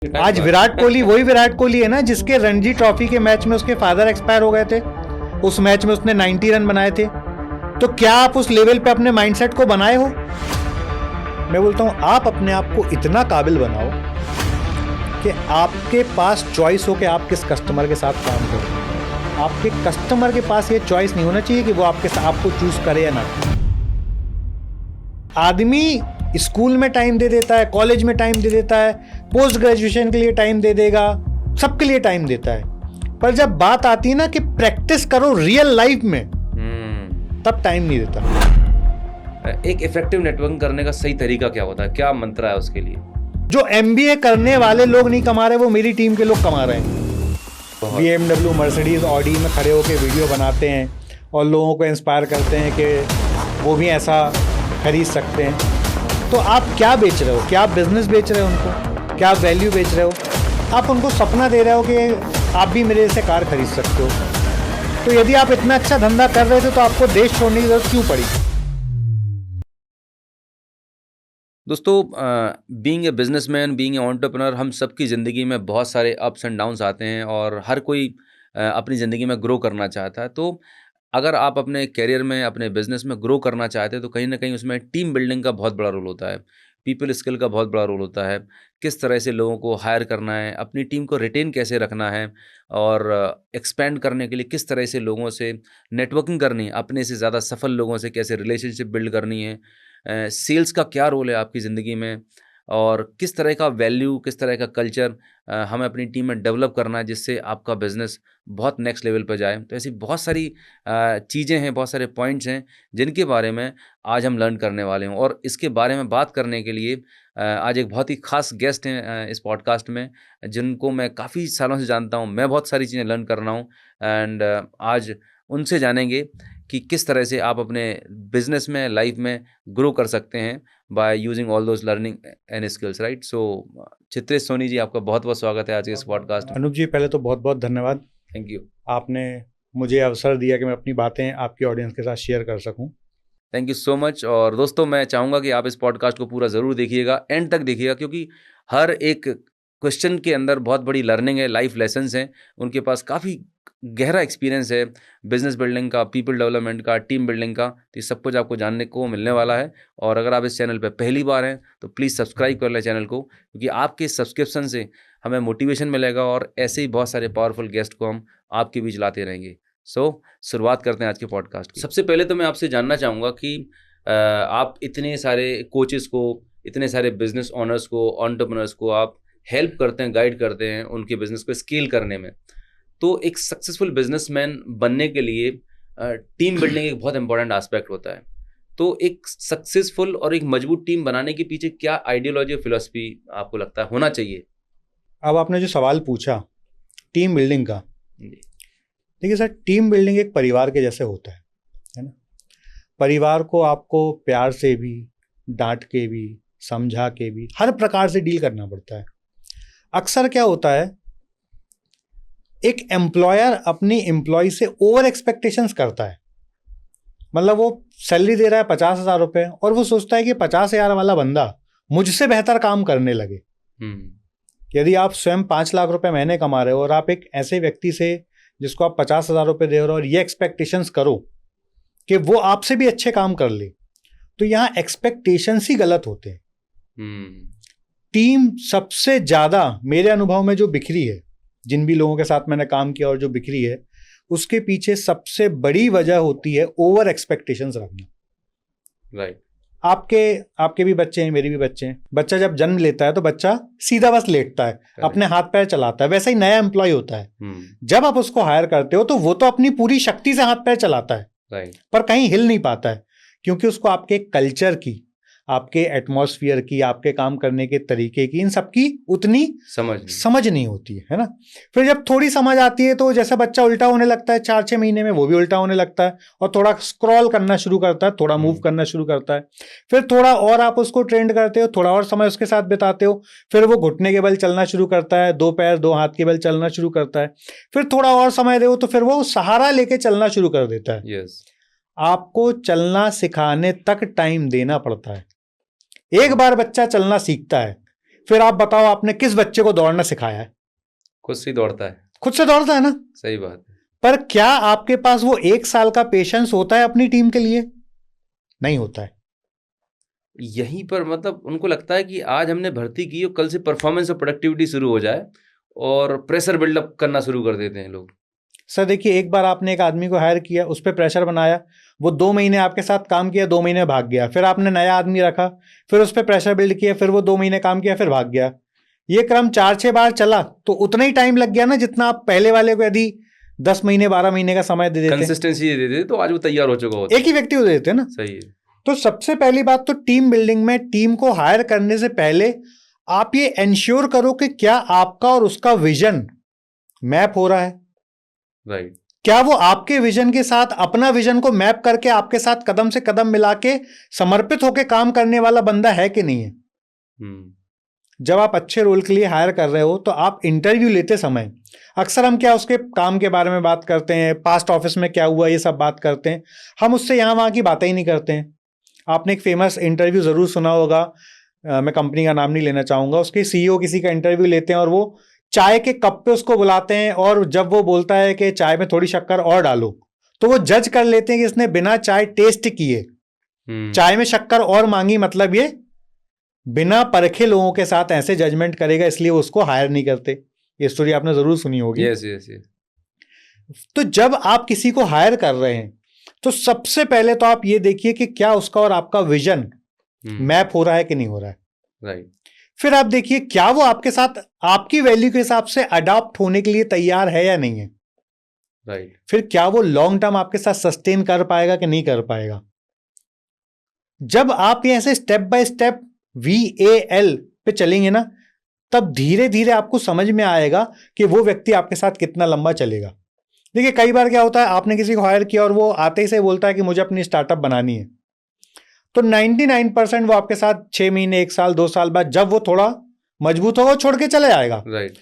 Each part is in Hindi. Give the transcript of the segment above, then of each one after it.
आज विराट कोहली वही विराट कोहली है ना जिसके रणजी ट्रॉफी के मैच में उसके फादर एक्सपायर हो गए थे। उस मैच में उसने 90 रन बनाए थे। तो क्या आप उस लेवल पे अपने माइंडसेट को बनाए हो? मैं बोलता हूं आप अपने आप को इतना काबिल बनाओ कि आपके पास चॉइस हो कि आप किस कस्टमर के साथ काम करो। आपके कस्टमर के पास ये चॉइस नहीं होना चाहिए कि वो आपको चूज करे या ना। आदमी स्कूल में टाइम दे देता है, कॉलेज में टाइम दे देता है, पोस्ट ग्रेजुएशन के लिए टाइम दे देगा, सबके लिए टाइम देता है, पर जब बात आती है ना कि प्रैक्टिस करो रियल लाइफ में, तब टाइम नहीं देता। एक इफेक्टिव नेटवर्किंग करने का सही तरीका क्या होता है, क्या मंत्र है उसके लिए? जो MBA करने वाले लोग नहीं कमा रहे, वो मेरी टीम के लोग कमा रहे हैं। BMW, मर्सिडीज, ऑडी में खड़े होकर वीडियो बनाते हैं और लोगों को इंस्पायर करते हैं कि वो भी ऐसा खरीद सकते हैं। तो आप क्या बेच रहे हो? क्या आप बिजनेस बेच रहे हो उनको? क्या आप वैल्यू बेच रहे हो? आप उनको सपना दे रहे हो कि आप भी मेरे जैसे कार खरीद सकते हो। तो यदि आप इतना अच्छा धंधा कर रहे थे तो आपको देश छोड़ने की जरूरत क्यों पड़ी? दोस्तों, being a businessman, being a entrepreneur, हम सबकी ज़िंदगी में बहुत सारे अप्स एंड डाउन्स आते हैं और हर कोई अपनी ज़िंदगी में ग्रो करना चाहता है। तो अगर आप अपने करियर में, अपने बिजनेस में ग्रो करना चाहते हैं तो कहीं ना कहीं उसमें टीम बिल्डिंग का बहुत बड़ा रोल होता है, पीपल स्किल का बहुत बड़ा रोल होता है। किस तरह से लोगों को हायर करना है, अपनी टीम को रिटेन कैसे रखना है और एक्सपेंड करने के लिए किस तरह से लोगों से नेटवर्किंग करनी है, अपने से ज़्यादा सफल लोगों से कैसे रिलेशनशिप बिल्ड करनी है, सेल्स का क्या रोल है आपकी ज़िंदगी में और किस तरह का वैल्यू, किस तरह का कल्चर हमें अपनी टीम में डेवलप करना है जिससे आपका बिजनेस बहुत नेक्स्ट लेवल पर जाए। तो ऐसी बहुत सारी चीज़ें हैं, बहुत सारे पॉइंट्स हैं जिनके बारे में आज हम लर्न करने वाले हैं। और इसके बारे में बात करने के लिए आज एक बहुत ही खास गेस्ट हैं इस पॉडकास्ट में, जिनको मैं काफ़ी सालों से जानता हूँ। मैं बहुत सारी चीज़ें लर्न कर रहा हूँ एंड आज उनसे जानेंगे कि किस तरह से आप अपने बिजनेस में, लाइफ में ग्रो कर सकते हैं by using all those learning and skills, right? So Chitresh Soni ji, आपका बहुत बहुत स्वागत है आज के इस पॉडकास्ट में। अनूप जी, पहले तो बहुत बहुत धन्यवाद। Thank you. आपने मुझे अवसर दिया कि मैं अपनी बातें आपकी ऑडियंस के साथ शेयर कर सकूं। Thank you so much. और दोस्तों, मैं चाहूँगा कि आप इस पॉडकास्ट को पूरा ज़रूर देखिएगा, एंड तक देखिएगा, क्योंकि हर एक क्वेश्चन के अंदर बहुत बड़ी लर्निंग है, लाइफ लेसन्स हैं। उनके पास काफ़ी गहरा एक्सपीरियंस है बिजनेस बिल्डिंग का, पीपल डेवलपमेंट का, टीम बिल्डिंग का। तो ये सब कुछ आपको जानने को मिलने वाला है। और अगर आप इस चैनल पर पहली बार हैं तो प्लीज़ सब्सक्राइब कर लें चैनल को, क्योंकि आपके सब्सक्रिप्शन से हमें मोटिवेशन मिलेगा और ऐसे ही बहुत सारे पावरफुल गेस्ट को हम आपके बीच लाते रहेंगे। शुरुआत करते हैं आज के पॉडकास्ट की। सबसे पहले तो मैं आपसे जानना चाहूँगा कि आप इतने सारे कोचेस को, इतने सारे बिजनेस ओनर्स को, एंटरप्रेन्योर्स को आप हेल्प करते हैं, गाइड करते हैं उनके बिजनेस को स्केल करने में। तो एक सक्सेसफुल बिजनेसमैन बनने के लिए टीम बिल्डिंग एक बहुत इंपॉर्टेंट एस्पेक्ट होता है। तो एक सक्सेसफुल और एक मजबूत टीम बनाने के पीछे क्या आइडियोलॉजी और फिलॉसफी आपको लगता है होना चाहिए? अब आपने जो सवाल पूछा टीम बिल्डिंग का, देखिए सर, टीम बिल्डिंग एक परिवार के जैसे होता है ना। परिवार को आपको प्यार से भी, डांट के भी, समझा के भी, हर प्रकार से डील करना पड़ता है। अक्सर क्या होता है, एक एम्प्लॉयर अपनी एम्प्लॉय से ओवर एक्सपेक्टेशंस करता है। मतलब वो सैलरी दे रहा है 50,000 रुपये और वो सोचता है कि 50,000 वाला बंदा मुझसे बेहतर काम करने लगे। यदि आप स्वयं 5 लाख रुपए महीने कमा रहे हो और आप एक ऐसे व्यक्ति से जिसको आप 50,000 रुपये दे रहे हो और ये एक्सपेक्टेशंस करो कि वो आपसे भी अच्छे काम कर ले, तो यहाँ एक्सपेक्टेशंस ही गलत होते हैं। टीम सबसे ज्यादा मेरे अनुभव में जो बिखरी है, जिन भी लोगों के साथ मैंने काम किया और जो बिखरी है, उसके पीछे सबसे बड़ी वजह होती है ओवर एक्सपेक्टेशंस रखना। राइट। आपके भी बच्चे हैं, मेरे भी बच्चे हैं। बच्चा जब जन्म लेता है तो बच्चा सीधा बस लेटता है, अपने हाथ पैर चलाता है। वैसा ही नया एम्प्लॉय होता है। जब आप उसको हायर करते हो तो वो तो अपनी पूरी शक्ति से हाथ पैर चलाता है, पर कहीं हिल नहीं पाता है, क्योंकि उसको आपके कल्चर की, आपके एटमॉस्फेयर की, आपके काम करने के तरीके की, इन सबकी उतनी समझ नहीं होती है ना। फिर जब थोड़ी समझ आती है तो जैसा बच्चा उल्टा होने लगता है, 4-6 महीने में वो भी उल्टा होने लगता है और थोड़ा स्क्रॉल करना शुरू करता है, थोड़ा मूव करना शुरू करता है। फिर थोड़ा और आप उसको ट्रेंड करते हो, थोड़ा और समय उसके साथ बिताते हो, फिर वो घुटने के बल चलना शुरू करता है, 2 पैर 2 हाथ के बल चलना शुरू करता है। फिर थोड़ा और समय दो तो फिर वो सहारा लेके चलना शुरू कर देता है। आपको चलना सिखाने तक टाइम देना पड़ता है। एक बार बच्चा चलना सीखता है, फिर आप बताओ आपने किस बच्चे को दौड़ना सिखाया है? खुद से दौड़ता है। खुद से दौड़ता है ना। सही बात है। पर क्या आपके पास वो 1 साल का पेशेंस होता है अपनी टीम के लिए? नहीं होता है। यहीं पर मतलब उनको लगता है कि आज हमने भर्ती की और कल से परफॉर्मेंस और प्रोडक्टिविटी शुरू हो जाए, और प्रेशर बिल्डअप करना शुरू कर देते हैं लोग। सर देखिए, एक बार आपने एक आदमी को हायर किया, उस पर प्रेशर बनाया, वो 2 महीने आपके साथ काम किया, 2 महीने भाग गया, फिर आपने नया आदमी रखा, फिर उस पर प्रेशर बिल्ड किया, फिर वो 2 महीने काम किया, फिर भाग गया। ये क्रम 4-6 बार चला तो उतना ही टाइम लग गया ना जितना आप पहले वाले को यदि 10 महीने 12 महीने का समय दे देते, कंसिस्टेंसी दे देते तो आज वो तैयार हो चुका होता। एक ही व्यक्ति को दे देते ना। सही है। तो सबसे पहली बात तो टीम बिल्डिंग में टीम को हायर करने से पहले आप ये एंश्योर करो कि क्या आपका और उसका विजन मैप हो रहा है। राइट। क्या वो आपके विजन के साथ अपना विजन को मैप करके आपके साथ कदम से कदम मिला के समर्पित होकर काम करने वाला बंदा है कि नहीं है। जब आप अच्छे रोल के लिए हायर कर रहे हो तो आप इंटरव्यू लेते समय अक्सर हम क्या उसके काम के बारे में बात करते हैं, पास्ट ऑफिस में क्या हुआ, ये सब बात करते हैं। हम उससे यहाँ वहाँ की बातें ही नहीं करते हैं। आपने एक फेमस इंटरव्यू ज़रूर सुना होगा, मैं कंपनी का नाम नहीं लेना चाहूँगा, उसके सीईओ किसी का इंटरव्यू लेते हैं और वो चाय के कप पे उसको बुलाते हैं, और जब वो बोलता है कि चाय में थोड़ी शक्कर और डालो, तो वो जज कर लेते हैं कि इसने बिना चाय टेस्ट किए चाय में शक्कर और मांगी, मतलब ये बिना परखे लोगों के साथ ऐसे जजमेंट करेगा, इसलिए वो उसको हायर नहीं करते। ये स्टोरी आपने जरूर सुनी होगी। Yes yes yes. तो जब आप किसी को हायर कर रहे हैं तो सबसे पहले तो आप ये देखिए कि क्या उसका और आपका विजन मैप हो रहा है कि नहीं हो रहा है। राइट। फिर आप देखिए क्या वो आपके साथ आपकी वैल्यू के हिसाब से अडॉप्ट होने के लिए तैयार है या नहीं है। राइट। फिर क्या वो लॉन्ग टर्म आपके साथ सस्टेन कर पाएगा कि नहीं कर पाएगा। जब आप ये ऐसे स्टेप बाय स्टेप VAL पे चलेंगे ना, तब धीरे धीरे आपको समझ में आएगा कि वो व्यक्ति आपके साथ कितना लंबा चलेगा। देखिए कई बार क्या होता है, आपने किसी को हायर किया और वो आते ही से बोलता है कि मुझे अपनी स्टार्टअप बनानी है, तो 99% वो आपके साथ 6 महीने 1 साल 2 साल बाद जब वो थोड़ा मजबूत होगा छोड़ के चले जाएगा। राइट।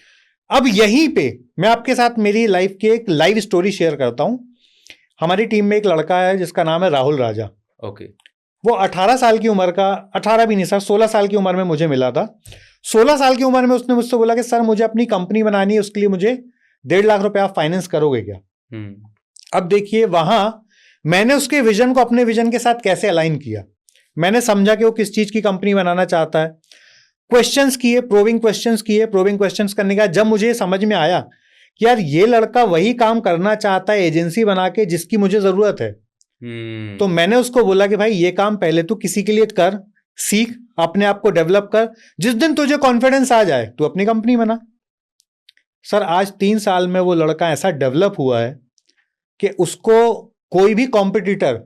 अब यहीं पे मैं आपके साथ मेरी लाइफ की एक लाइव स्टोरी शेयर करता हूं। हमारी टीम में एक लड़का है जिसका नाम है राहुल राजा। ओके। वो 18 साल की उम्र का, 18 भी नहीं सर, 16 साल की उम्र में मुझे मिला था। 16 साल की उम्र में उसने मुझसे बोला कि सर मुझे अपनी कंपनी बनानी है, उसके लिए मुझे 1.5 लाख रुपए आप फाइनेंस करोगे क्या। अब देखिए वहां मैंने उसके विजन को अपने विजन के साथ कैसे अलाइन किया। मैंने समझा कि वो किस चीज की कंपनी बनाना चाहता है, क्वेश्चंस किए, प्रोबिंग क्वेश्चंस किए। प्रोबिंग क्वेश्चंस करने का जब मुझे समझ में आया कि यार ये लड़का वही काम करना चाहता है एजेंसी बना के जिसकी मुझे जरूरत है, तो मैंने उसको बोला कि भाई ये काम पहले तू किसी के लिए कर, सीख, अपने आप को डेवलप कर, जिस दिन तुझे कॉन्फिडेंस आ जाए तू अपनी कंपनी बना। सर आज 3 साल में वो लड़का ऐसा डेवलप हुआ है कि उसको कोई भी कॉम्पिटिटर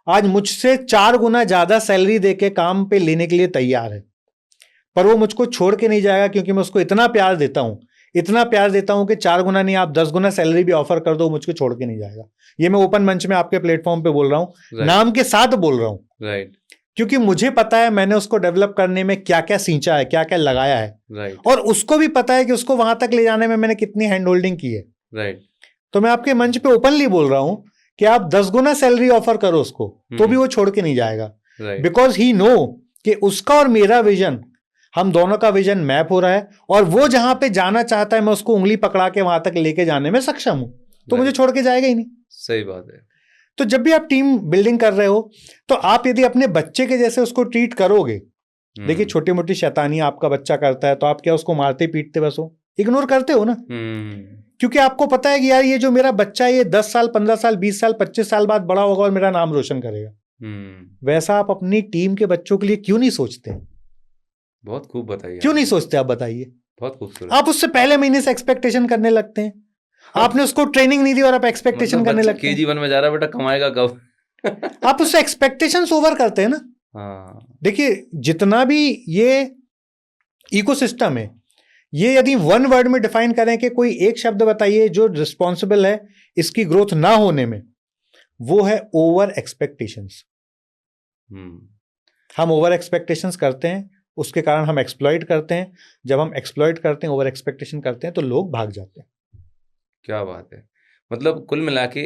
आज मुझसे 4 गुना ज्यादा सैलरी देके काम पे लेने के लिए तैयार है, पर वो मुझको छोड़ के नहीं जाएगा क्योंकि मैं उसको इतना प्यार देता हूं, इतना प्यार देता हूं कि 4 गुना नहीं आप 10 गुना सैलरी भी ऑफर कर दो, मुझको छोड़ के नहीं जाएगा। ये मैं ओपन मंच में आपके प्लेटफॉर्म पे बोल रहा हूं, नाम के साथ बोल रहा हूं। राइट। क्योंकि मुझे पता है मैंने उसको डेवलप करने में क्या क्या सींचा है, क्या क्या लगाया है। राइट। और उसको भी पता है कि उसको वहां तक ले जाने में मैंने कितनी हैंड होल्डिंग की है। राइट। तो मैं आपके मंच पे ओपनली बोल रहा हूं कि आप 10 गुना सैलरी ऑफर करो उसको, तो भी वो छोड़ के नहीं जाएगा। बिकॉज ही नो कि उसका और मेरा विजन, हम दोनों का विजन मैप हो रहा है, और वो जहां पे जाना चाहता है मैं उसको उंगली पकड़ा के वहां तक लेके जाने में सक्षम हूं, तो मुझे छोड़ के जाएगा ही नहीं। सही बात है। तो जब भी आप टीम बिल्डिंग कर रहे हो तो आप यदि अपने बच्चे के जैसे उसको ट्रीट करोगे, देखिए छोटी मोटी शैतानी आपका बच्चा करता है तो आप क्या उसको मारते पीटते बस हो, इग्नोर करते हो ना, क्योंकि आपको पता है कि यार ये जो मेरा बच्चा है ये 10 साल 15 साल 20 साल 25 साल बाद बड़ा होगा और मेरा नाम रोशन करेगा। वैसा आप अपनी टीम के बच्चों के लिए क्यों नहीं सोचते? बहुत खूब बताइए। क्यों नहीं सोचते आप बताइए? बहुत खूबसूरत। आप उससे पहले महीने से एक्सपेक्टेशन करने लगते हैं। आपने उसको ट्रेनिंग नहीं दी और आप एक्सपेक्टेशन मतलब करने लगते हैं। KG1 में जा रहा है बेटा, कमाएगा कब? आप उससे एक्सपेक्टेशंस ओवर करते हैं ना। हाँ। देखिए जितना भी ये इकोसिस्टम है, ये यदि वन वर्ड में डिफाइन करें कि कोई एक शब्द बताइए जो रिस्पॉन्सिबल है इसकी ग्रोथ ना होने में, वो है ओवर एक्सपेक्टेशंस। हम ओवर एक्सपेक्टेशंस करते हैं, उसके कारण हम एक्सप्लॉइट करते हैं। जब हम एक्सप्लॉइट करते हैं, ओवर एक्सपेक्टेशन करते हैं, तो लोग भाग जाते हैं। क्या बात है। मतलब कुल मिला के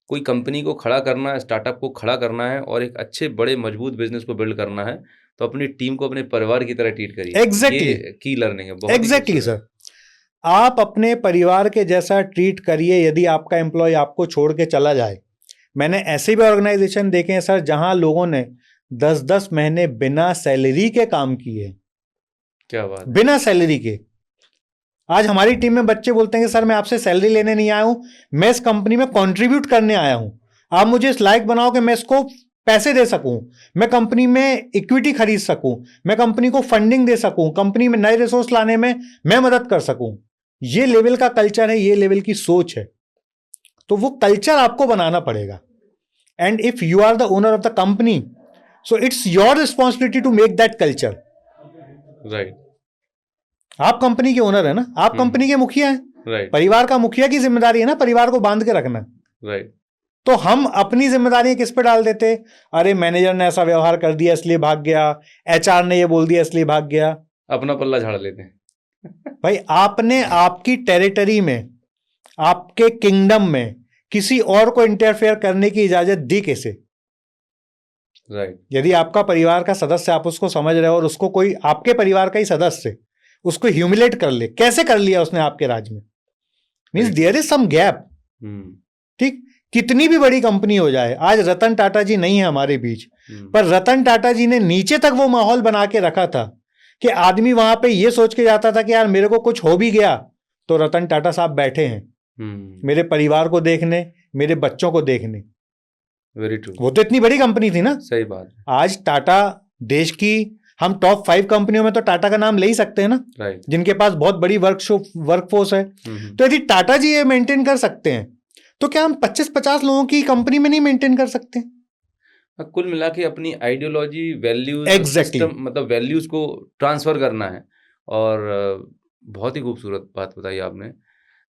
कोई कंपनी को खड़ा करना है, स्टार्टअप को खड़ा करना है और एक अच्छे बड़े मजबूत बिजनेस को बिल्ड करना है, तो अपनी टीम को अपने परिवार की तरह ट्रीट करिए। Exactly. ये की लर्निंग है, बहुत एग्जैक्टली सर, आप अपने परिवार के जैसा ट्रीट करिए। यदि आपका एम्प्लॉय आपको छोड़ के चला जाए, मैंने ऐसे भी ऑर्गेनाइजेशन देखे हैं सर जहां लोगों ने 10-10 महीने बिना सैलरी के काम किए। क्या बात, बिना सैलरी के। आज हमारी टीम में बच्चे बोलते हैं कि सर मैं आपसे सैलरी लेने नहीं आया हूं, मैं इस कंपनी में कंट्रीब्यूट करने आया हूं। आप मुझे इस लायक बनाओ कि मैं इसको पैसे दे सकूं, मैं कंपनी में इक्विटी खरीद सकूं, मैं कंपनी को फंडिंग दे सकूं, कंपनी में नए रिसोर्स लाने में मैं मदद कर सकूं। ये लेवल का कल्चर है, ये लेवल की सोच है। तो वो कल्चर आपको बनाना पड़ेगा। And if you are the owner of the company, so it's your responsibility to make that culture. Right, आप कंपनी के ओनर है ना, आप कंपनी के मुखिया हैं। राइट, परिवार का मुखिया की जिम्मेदारी है ना परिवार को बांध के रखना। राइट। तो हम अपनी जिम्मेदारियां किस पे डाल देते? अरे मैनेजर ने ऐसा व्यवहार कर दिया इसलिए भाग गया, एचआर ने ये बोल दिया इसलिए भाग गया। अपना पल्ला झाड़ लेते हैं। भाई आपने आपकी टेरिटरी में, आपके किंगडम में किसी और को इंटरफेयर करने की इजाजत दी कैसे? राइट। यदि आपका परिवार का सदस्य, आप उसको समझ रहे हो और उसको कोई आपके परिवार का ही सदस्य उसको ह्यूमिलेट कर ले, कैसे कर लिया उसने आपके राज्य में? Means there is some gap. ठीक, कितनी भी बड़ी कंपनी हो जाए, आज रतन टाटा जी नहीं है हमारे बीच, पर रतन टाटा जी ने नीचे तक वो माहौल बना के रखा था कि आदमी वहां पे ये सोच के जाता था कि यार मेरे को कुछ हो भी गया तो रतन टाटा साहब बैठे हैं मेरे परिवार को देखने, मेरे बच्चों को देखने। Very true. वो तो इतनी बड़ी कंपनी थी ना। सही बात। आज टाटा देश की, हम टॉप 5 कंपनियों में तो टाटा का नाम ले ही सकते हैं ना, राइट, जिनके पास बहुत बड़ी वर्कफोर्स है। तो यदि टाटा जी ये मेंटेन कर सकते हैं तो क्या हम 25-50 लोगों की कंपनी में नहीं मेंटेन कर सकते? कुल मिला के अपनी आइडियोलॉजी, वैल्यूज, Exactly. मतलब वैल्यूज को ट्रांसफर करना है। और बहुत ही खूबसूरत बात बताई आपने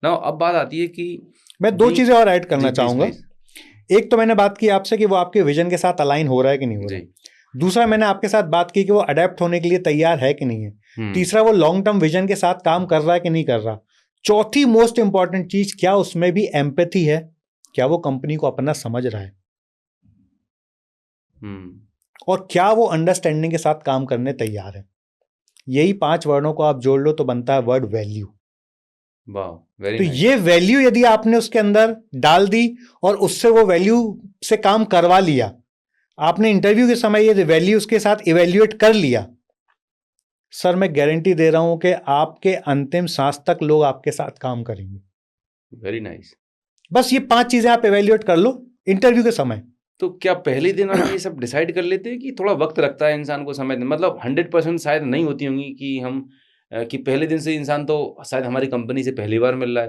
ना। अब बात आती है कि मैं 2 चीजें और ऐड करना जी, चाहूंगा। प्लीज। एक तो मैंने बात की आपसे कि वो आपके विजन के साथ अलाइन हो रहा है कि नहीं हो रहा है। दूसरा मैंने आपके साथ बात की कि वो अडेप्ट होने के लिए तैयार है कि नहीं है। तीसरा वो लॉन्ग टर्म विजन के साथ काम कर रहा है कि नहीं कर रहा। चौथी मोस्ट इंपॉर्टेंट चीज, क्या उसमें भी एम्पैथी है, क्या वो कंपनी को अपना समझ रहा है, और क्या वो अंडरस्टैंडिंग के साथ काम करने तैयार है। यही 5 वर्णों को आप जोड़ लो तो बनता है वर्ड वैल्यू। तो ये वैल्यू यदि आपने उसके अंदर डाल दी और उससे वो वैल्यू से काम करवा लिया, आपने इंटरव्यू के समय ये वैल्यू उसके साथ इवेल्युएट कर लिया, सर मैं गारंटी दे रहा हूं कि आपके अंतिम सांस तक लोग आपके साथ काम करेंगे। Very nice. बस ये 5 चीजें आप इवेल्युएट कर लो इंटरव्यू के समय। तो क्या पहले दिन आप ये सब डिसाइड कर लेते हैं कि थोड़ा वक्त लगता है इंसान को समझने? मतलब 100% शायद नहीं होती होंगी कि हम कि पहले दिन से इंसान तो शायद हमारी कंपनी से पहली बार मिल रहा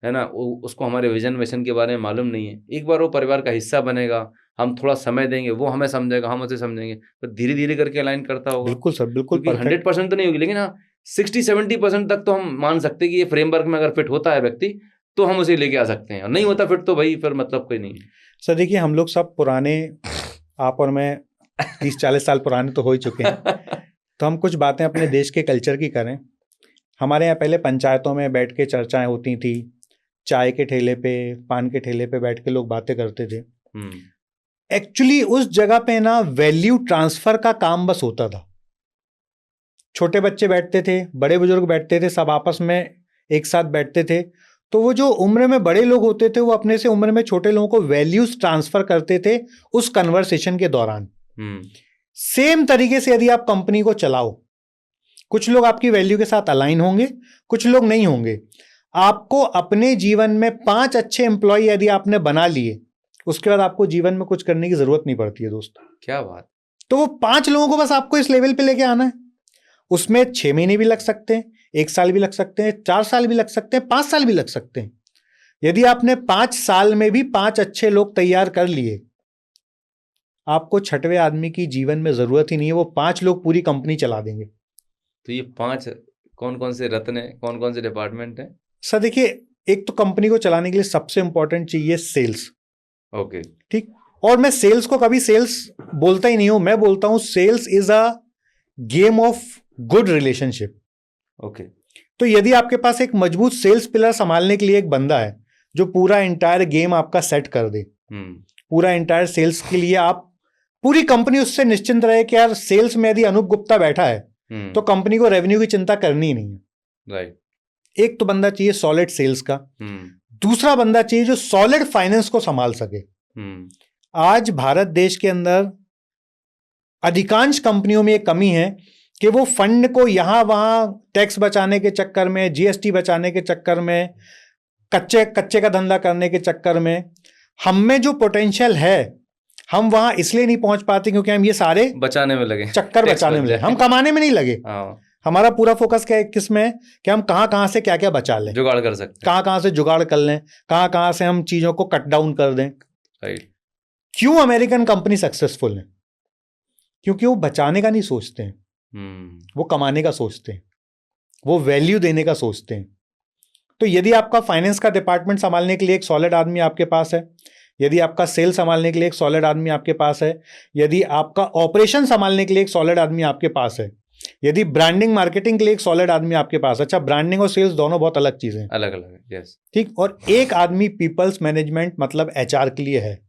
है ना, उसको हमारे विजन मिशन के बारे में मालूम नहीं है। एक बार वो परिवार का हिस्सा बनेगा, हम थोड़ा समय देंगे, वो हमें समझेगा, हम उसे समझेंगे, तो धीरे धीरे करके अलाइन करता होगा। बिल्कुल सर, बिल्कुल। 100% तो नहीं होगी, लेकिन हाँ 60-70% तक तो हम मान सकते हैं कि ये फ्रेमवर्क में अगर फिट होता है व्यक्ति तो हम उसे लेके आ सकते हैं, और नहीं होता फिट तो भाई फिर मतलब कोई नहीं है। सर देखिए, हम लोग सब पुराने, आप और मैं 30-40 साल पुराने तो हो ही चुके हैं। तो हम कुछ बातें अपने देश के कल्चर की करें। हमारे यहाँ पहले पंचायतों में बैठ के चर्चाएं होती थी, चाय के ठेले पे, पान के ठेले पे बैठ के लोग बातें करते थे। एक्चुअली उस जगह पे ना वैल्यू ट्रांसफर का काम बस होता था। छोटे बच्चे बैठते थे, बड़े बुजुर्ग बैठते थे, सब आपस में एक साथ बैठते थे। तो वो जो उम्र में बड़े लोग होते थे वो अपने से उम्र में छोटे लोगों को वैल्यूज ट्रांसफर करते थे उस कन्वर्सेशन के दौरान। सेम तरीके से यदि आप कंपनी को चलाओ, कुछ लोग आपकी वैल्यू के साथ अलाइन होंगे, कुछ लोग नहीं होंगे। आपको अपने जीवन में 5 अच्छे एम्प्लॉय यदि आपने बना लिए, उसके बाद आपको जीवन में कुछ करने की जरूरत नहीं पड़ती है दोस्त। क्या बात। तो वो 5 लोगों को बस आपको इस लेवल पे लेके आना है। उसमें 6 महीने भी लग सकते हैं, 1 साल भी लग सकते हैं, 4 साल भी लग सकते हैं, 5 साल भी लग सकते हैं। यदि आपने 5 साल में भी 5 अच्छे लोग तैयार कर लिए, आपको 6वें आदमी की जीवन में जरूरत ही नहीं है। वो 5 लोग पूरी कंपनी चला देंगे। तो ये 5 कौन कौन से रत्न है, कौन कौन से डिपार्टमेंट है? सर देखिए, एक तो कंपनी को चलाने के लिए सबसे इंपॉर्टेंट चाहिए सेल्स। ओके, ठीक। और मैं सेल्स को कभी सेल्स बोलता ही नहीं हूं, मैं बोलता हूं sales is a game of good relationship. Okay. तो यदि आपके पास एक मजबूत सेल्स पिलर संभालने के लिए एक बंदा है जो पूरा एंटायर गेम आपका सेट कर दे, पूरा एंटायर सेल्स के लिए आप पूरी कंपनी उससे निश्चिंत रहे कि यार सेल्स में यदि अनूप गुप्ता बैठा है तो कंपनी को रेवेन्यू की चिंता करनी ही नहीं है। राइट। एक तो बंदा चाहिए सॉलिड सेल्स का, दूसरा बंदा चाहिए जो सॉलिड फाइनेंस को संभाल सके। आज भारत देश के अंदर अधिकांश कंपनियों में एक कमी है कि वो फंड को यहां वहां टैक्स बचाने के चक्कर में, जीएसटी बचाने के चक्कर में, कच्चे का धंधा करने के चक्कर में, हम में जो पोटेंशियल है हम वहां इसलिए नहीं पहुंच पाते क्योंकि हम ये सारे बचाने में लगे, चक्कर बचाने में लगे, हम कमाने में नहीं लगे। हमारा पूरा फोकस क्या है, किस में, कि हम कहां से क्या क्या बचा लें, जुगाड़ कर सकते, कहां से जुगाड़ कर लें, कहां से हम चीजों को कट डाउन कर दें। राइट। क्यों अमेरिकन कंपनी सक्सेसफुल है? क्योंकि वो बचाने का नहीं सोचते हैं, वो कमाने का सोचते हैं, वो वैल्यू देने का सोचते हैं। तो यदि आपका फाइनेंस का डिपार्टमेंट संभालने के लिए एक सॉलिड आदमी आपके पास है, यदि आपका सेल संभालने के लिए एक सॉलिड आदमी आपके पास है, यदि आपका ऑपरेशन संभालने के लिए एक सॉलिड आदमी आपके पास है, यदि ब्रांडिंग मार्केटिंग के लिए एक सॉलिड आदमी आपके पास, अच्छा ब्रांडिंग और सेल्स दोनों बहुत अलग चीजें हैं, अलग अलग, यस, ठीक। और एक आदमी पीपल्स मैनेजमेंट मतलब एचआर के लिए है,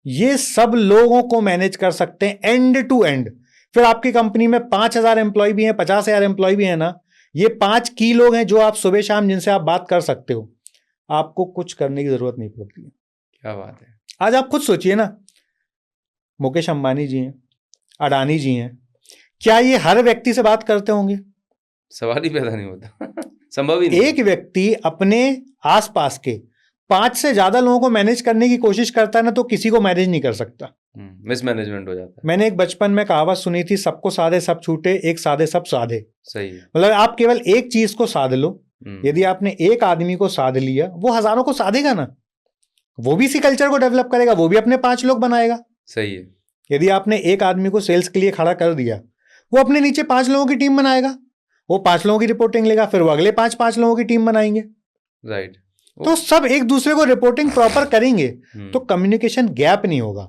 ये सब लोगों को मैनेज कर सकते हैं एंड टू एंड। फिर आपकी कंपनी में 5,000 एम्प्लॉय भी हैं, 50,000 एम्प्लॉय भी है ना, ये 5 की लोग हैं जो आप सुबह शाम जिनसे आप बात कर सकते हो, आपको कुछ करने की जरूरत नहीं पड़ती है। क्या बात है। आज आप खुद सोचिए ना, मुकेश अंबानी जी हैं, अडानी जी हैं, क्या ये हर व्यक्ति से बात करते होंगे? सवाल ही पैदा नहीं होता संभव ही नहीं। एक व्यक्ति अपने आसपास के 5 से ज्यादा लोगों को मैनेज करने की कोशिश करता है ना, तो किसी को मैनेज नहीं कर सकता, मिसमैनेजमेंट हो जाता है। मैंने एक बचपन में कहावत सुनी थी, सबको साधे सब छूटे, एक साधे सब साधे। सही है। मतलब आप केवल एक चीज को साध लो, यदि आपने एक आदमी को साध लिया, वो हजारों को साधेगा ना, वो भी इसी कल्चर को डेवलप करेगा, वो भी अपने 5 लोग बनाएगा। सही है। यदि आपने एक आदमी को सेल्स के लिए खड़ा कर दिया, वो अपने नीचे 5 लोगों की टीम बनाएगा, वो 5 लोगों की रिपोर्टिंग लेगा, फिर वो अगले 5 लोगों की टीम बनाएंगे। राइट। तो सब एक दूसरे को रिपोर्टिंग प्रॉपर करेंगे तो कम्युनिकेशन गैप नहीं होगा।